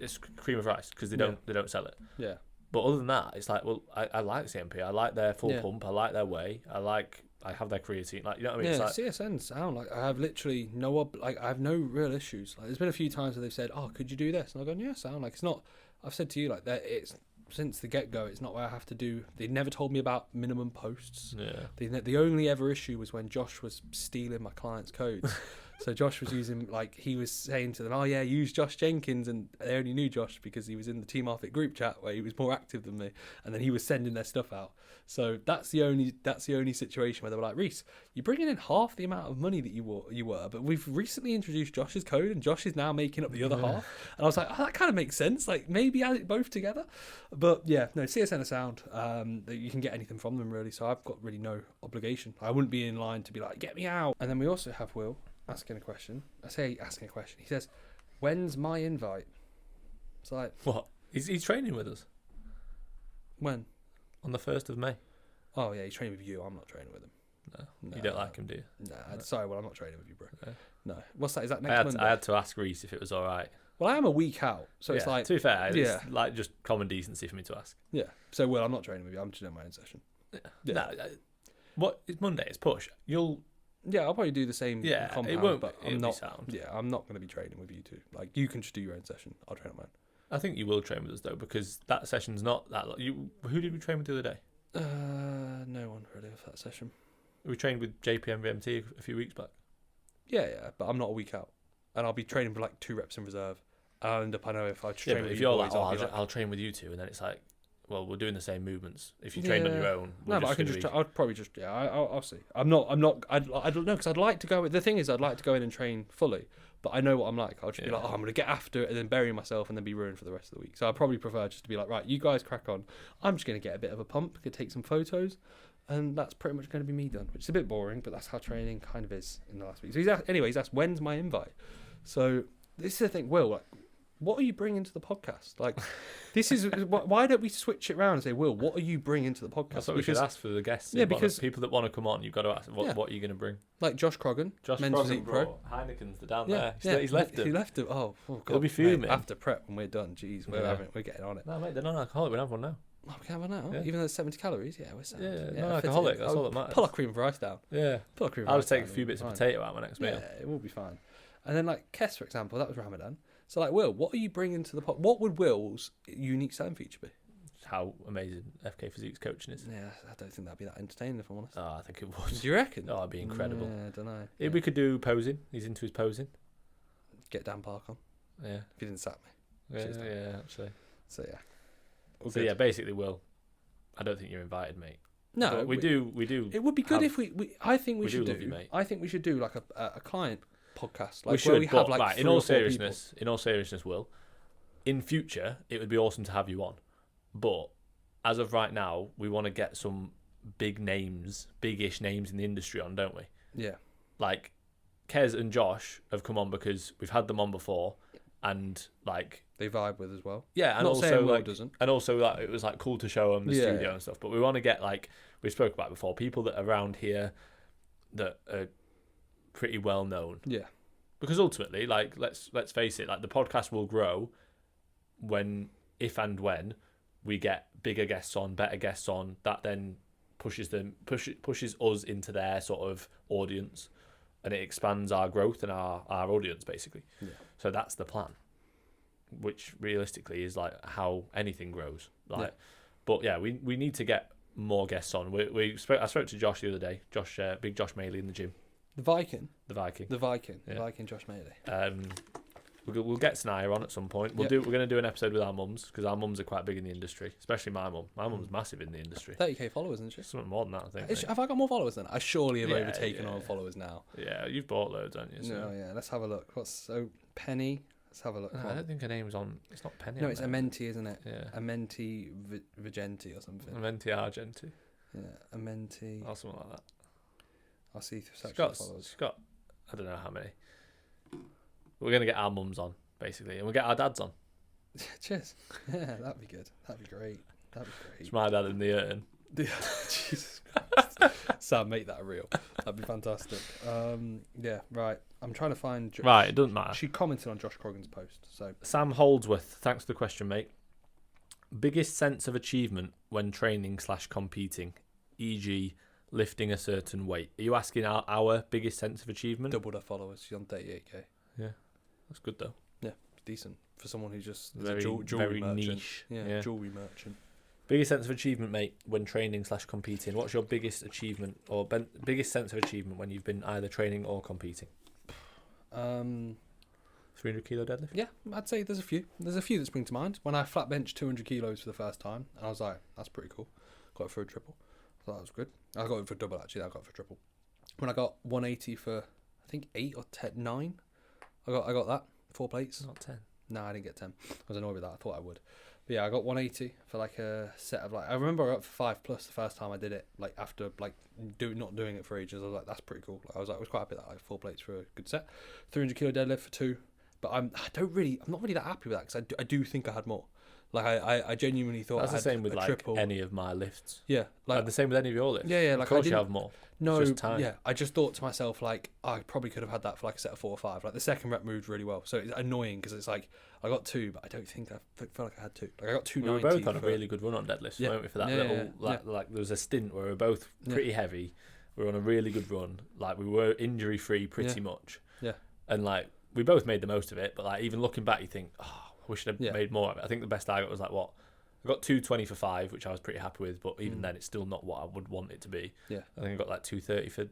It's cream of rice because they don't sell it. Yeah. But other than that, it's like, well, I like CMP. I like their full pump. I like their whey. I have their creatine. Like, you know what I mean? Yeah, it's like, CSN sound like I have literally I have no real issues. Like, there's been a few times where they've said, "Oh, could you do this?" And I've gone, "Yeah, sound like it's not." I've said to you like that. It's since the get go. It's not where I have to do. They never told me about minimum posts. Yeah. The only ever issue was when Josh was stealing my clients' codes. So Josh was using, like, he was saying to them, "Oh yeah, use Josh Jenkins," and they only knew Josh because he was in the Team Arfit group chat where he was more active than me, and then he was sending their stuff out. So that's the only situation where they were like, "Reese, you're bringing in half the amount of money that you were, but we've recently introduced Josh's code, and Josh is now making up the other half." And I was like, "Oh, that kind of makes sense. Like, maybe add it both together." But yeah, no, CSN are sound. You can get anything from them really, so I've got really no obligation. I wouldn't be in line to be like, "Get me out." And then we also have Will asking a question. I say asking a question. He says, "When's my invite?" It's like, What? He's training with us when? on the 1st of May. Oh yeah, he's training with you. I'm not training with him. No, you don't like him, do you? Nah, sorry, well, I'm not training with you, bro. No. No. What's that? Is that next Monday? I had to ask Reese if it was all right. Well, I am a week out, so it's like, to be fair, yeah. it's like just common decency for me to ask. yeah. So, well, I'm not training with you. I'm just doing my own session. Yeah. No, what? It's Monday. It's push. You'll. Yeah, I'll probably do the same compound, it won't. but It'll I'm not. be sound. Yeah, I'm not going to be training with you two. Like, you can just do your own session. I'll train on mine. I think you will train with us though, because that session's not that. Who did we train with the other day? No one really with that session. We trained with JPMVMT a few weeks back. Yeah, but I'm not a week out, and I'll be training for like 2 reps in reserve. And I know if I train Yeah, but with if you you're boys, like, I'll train with you two, and then it's like, well, we're doing the same movements. If you trained on your own, no, but I can just. I'll probably just. Yeah, I'll see. I'm not. I don't know, because I'd like to go. The thing is, I'd like to go in and train fully, but I know what I'm like. I'll just be like, I'm going to get after it and then bury myself and then be ruined for the rest of the week. So I probably prefer just to be like, right, you guys crack on. I'm just going to get a bit of a pump, could take some photos, and that's pretty much going to be me done. Which is a bit boring, but that's how training kind of is in the last week. So he's asked, when's my invite? So this is the thing, Will. Like, what are you bringing to the podcast? Like, this is why don't we switch it around and say, Will, what are you bringing to the podcast? That's what we should ask for the guests. Yeah, because people that want to come on, you've got to ask what are you going to bring. Like Josh Croggan, men's physique pro. Heineken's down there. He's left him. He left him. Oh God, he'll be fuming. Mate, after prep when we're done. Jeez, we're getting on it. No, mate, they're non-alcoholic. We have one now. Oh, we can have one now. Yeah. Even though it's 70 calories, we're sound. Yeah, non-alcoholic. That's all that matters. Pull our cream of rice down. Yeah, I'll just take a few bits of potato out of my next meal. Yeah, it will be fine. And then like Kes, for example, that was Ramadan. So like, Will, what are you bringing to the pot? What would Will's unique selling feature be? How amazing FK Physique's coaching is. Yeah, I don't think that'd be that entertaining, if I'm honest. Oh, I think it would. Do you reckon? Oh, it'd be incredible. Yeah, I don't know. If we could do posing, he's into his posing. Get Dan Park on. Yeah. If he didn't sack me. Yeah, actually. So yeah. So yeah, basically, Will, I don't think you're invited, mate. No, but we do. It would be good if I think we should do. Love you, mate. I think we should do like a client podcast. Like we should. Where we have like in all seriousness, Will, in future, it would be awesome to have you on. But as of right now, we want to get some big names, big-ish names in the industry on, don't we? Yeah. Like Kez and Josh have come on because we've had them on before, and like they vibe with as well. Yeah, and not also saying Will like, doesn't. and also like it was like cool to show them the studio and stuff. But we want to get like we spoke about before, people that are around here that are pretty well known. Yeah. Because ultimately, like let's face it, like the podcast will grow if and when we get bigger guests on, better guests on. That then pushes us into their sort of audience, and it expands our growth and our audience basically. Yeah. So that's the plan, which realistically is like how anything grows. Like, but yeah, we need to get more guests on. I spoke to Josh the other day. Big Josh Maley in the gym. The Viking. Yeah. Josh Maley. We'll get Snire on at some point. We're going to do an episode with our mums because our mums are quite big in the industry, especially my mum. My mum's massive in the industry. 30k followers, isn't she? Something more than that, I think. Have I got more followers then? I surely have overtaken all followers now. Yeah, you've bought loads, haven't you? So. No, yeah. Let's have a look. Penny? Let's have a look. I don't think her name's on. It's not Penny. No, it's Amenti, isn't it? Yeah. Amenti Vigenti or something. Amenti Argenti. Yeah, Amenti. Or something like that. I'll see she's got, I don't know how many. We're going to get our mums on, basically, and we'll get our dads on. Cheers. Yeah, that'd be good. That'd be great. It's my dad in the urn. Jesus Christ. Sam, make that real. That'd be fantastic. Yeah, right. I'm trying to find... Right, it doesn't matter. She commented on Josh Croggan's post. So Sam Holdsworth, thanks for the question, mate. Biggest sense of achievement when training/competing, e.g. lifting a certain weight. Are you asking our biggest sense of achievement? Doubled her followers. She's on 38k. Yeah, that's good though. Yeah, decent for someone who just is very, a jewelry very merchant. niche. Yeah, jewelry merchant. Biggest sense of achievement, mate, when training/competing. What's your biggest achievement or biggest sense of achievement when you've been either training or competing? 300 kilo deadlift? Yeah, I'd say there's a few. There's a few that spring to mind. When I flat benched 200 kilos for the first time, and I was like, that's pretty cool. Got it for a triple. I thought that was good. I got it for a double, actually. I got it for a triple. When I got 180 for, I think, 8 or 9, I got that. 4 plates. Not 10. No, I didn't get 10. I was annoyed with that. I thought I would. But yeah, I got 180 for like a set of like, I remember I got up for 5+ the first time I did it, like after like not doing it for ages. I was like, that's pretty cool. Like, I was quite happy that I had 4 plates for a good set. 300 kilo deadlift for 2. but I'm not really that happy with that because I do think I had more. Like I genuinely thought That's I had the same with a like triple. any of my lifts. Yeah, like The same with any of your lifts. Yeah, Of like course I you didn't. have more. No, It's just time. yeah, I just thought to myself like I probably could have had that for like a set of 4 or 5. Like the second rep moved really well, so it's annoying because it's like I got 2, but I don't think I felt like I had 2. Like I got 290. We were both on a really good run on deadlifts, Yeah. weren't we? For that Yeah, little, yeah, like there was a stint where we were both pretty heavy. We were on a really good run. Like we were injury free pretty much. Yeah. And like we both made the most of it, but like even looking back, you think, oh, I wish I'd Yeah. made more of it. I think the best I got was like what. I got 220 for 5, which I was pretty happy with, but even then, it's still not what I would want it to be. Yeah. I think I got like 230 for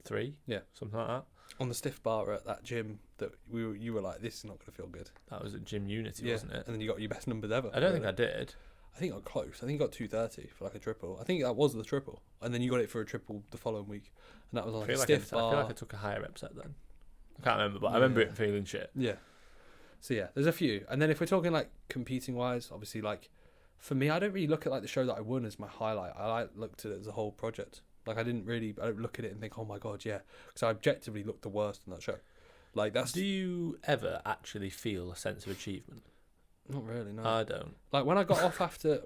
3. Yeah. Something like that. On the stiff bar at that gym that you were like, this is not going to feel good. That was at Gym Unity, wasn't it? And then you got your best numbers ever. I don't think I did. I think I got close. I think you got 230 for like a triple. I think that was the triple, and then you got it for a triple the following week, and that was on like a stiff bar. I feel like I took a higher rep set then. I can't remember, but I remember it feeling shit. Yeah. So yeah, there's a few, and then if we're talking like competing wise, obviously like for me, I don't really look at like the show that I won as my highlight. I looked at it as a whole project. Like I don't look at it and think, oh my god, yeah, because I objectively looked the worst in that show. Like that's. Do you ever actually feel a sense of achievement? Not really, no. I don't. Like when I got off after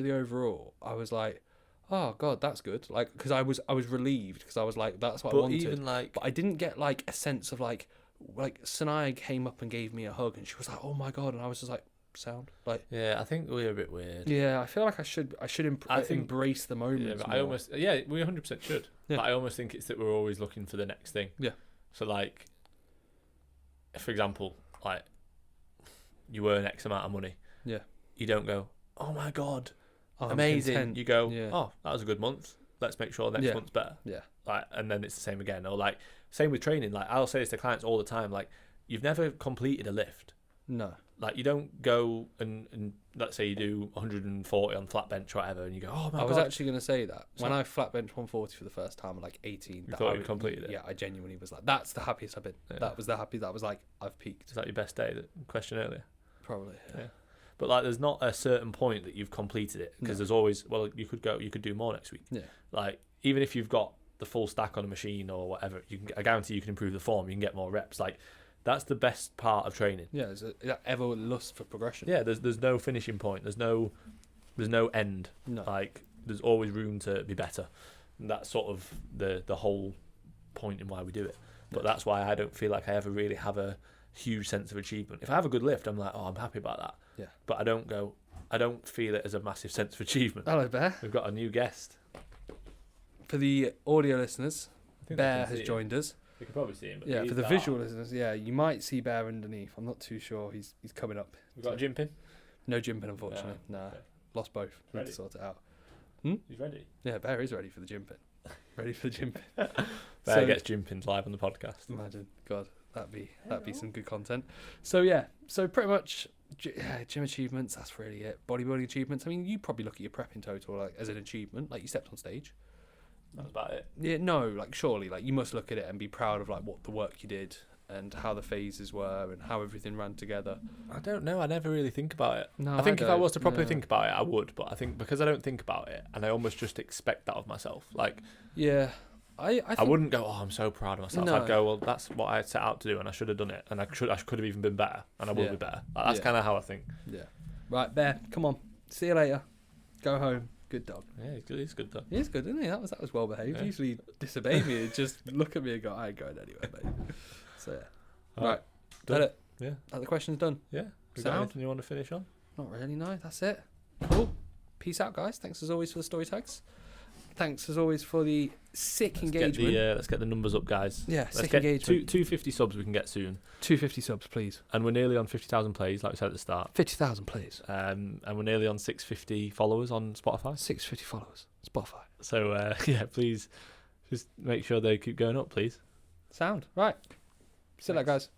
the overall, I was like, oh god, that's good. Like because I was relieved because I was like, that's what I wanted. Even like, but I didn't get like a sense of like Sanaya came up and gave me a hug and she was like, oh my god, and I was just like, sound like. Yeah, I think we're a bit weird. Yeah, I feel like I should embrace the moment. Yeah, but we 100% should. Yeah. But I almost think it's that we're always looking for the next thing. Yeah. So like, for example, like you earn X amount of money. Yeah. You don't go, oh my god, I'm amazing. content. You go, Yeah. oh, that was a good month. Let's make sure next month's better. Yeah. Like, and then it's the same again. Or like, same with training. Like I'll say this to clients all the time. Like, you've never completed a lift. No. Like you don't go and let's say you do 140 on flat bench or whatever, and you go, oh my god. I was actually going to say that when I flat bench 140 for the first time at like 18. You thought you completed it? Yeah, I genuinely was like, that's the happiest I've been. Yeah. That was like, I've peaked. Is that your best day? The question earlier. Probably. Yeah. But like, there's not a certain point that you've completed it because there's always you could do more next week. Yeah. Like even if you've got the full stack on a machine or whatever, I guarantee you can improve the form. You can get more reps. Like. That's the best part of training. Yeah, there's that ever lust for progression. Yeah, there's no finishing point. There's no end. No. Like there's always room to be better. And that's sort of the whole point in why we do it. But that's why I don't feel like I ever really have a huge sense of achievement. If I have a good lift, I'm like, oh, I'm happy about that. Yeah. But I don't feel it as a massive sense of achievement. Hello, Bear. We've got a new guest. For the audio listeners, I think Bear has joined us. You can probably see him. But Yeah, he's for the dark. visual listeners, yeah, you might see Bear underneath. I'm not too sure. He's coming up. We've got a gym pin. No gym pin, unfortunately. Nah, okay. lost both. Need Ready? to sort it out. He's ready. Yeah, Bear is ready for the gym pin. Ready for the gym pin. Bear gets gym pins live on the podcast. Imagine, God, that'd be some good content. So yeah, so pretty much gym achievements. That's really it. Bodybuilding achievements. I mean, you probably look at your prep in total like as an achievement. Like you stepped on stage. That's about it. Yeah, no, like surely, like you must look at it and be proud of like what the work you did and how the phases were and how everything ran together. I don't know. I never really think about it. No, I think if I was to properly no. think about it, I would. But I think because I don't think about it, and I almost just expect that of myself. Like, yeah, I wouldn't go, oh, I'm so proud of myself. No. I'd go, well, that's what I set out to do, and I should have done it, and I could have even been better, and I will Yeah. be better. Like, that's Yeah. kind of how I think. Yeah. Right, Bear, come on. See you later. Go home. Good dog. Yeah, he's good. He's good though. He's good, isn't he? That was well behaved. Yeah. Usually disobey me and just look at me and go, I ain't going anywhere, mate. So yeah. Right. Done. That it. Yeah. Are the questions done? Yeah. You got Sound? anything you want to finish on? Not really, no. That's it. Cool. Peace out, guys. Thanks as always for the story tags. Thanks as always for the sick engagement. Let's get the numbers up, guys. Yeah, Let's sick get engagement. 250 subs we can get soon, 250 subs, please. and we're nearly on 50,000 plays, like we said at the start. 50,000, please. And we're nearly on 650 followers on Spotify. 650 followers. Spotify. So yeah, please just make sure they keep going up, please. Sound. Right. See you later, guys.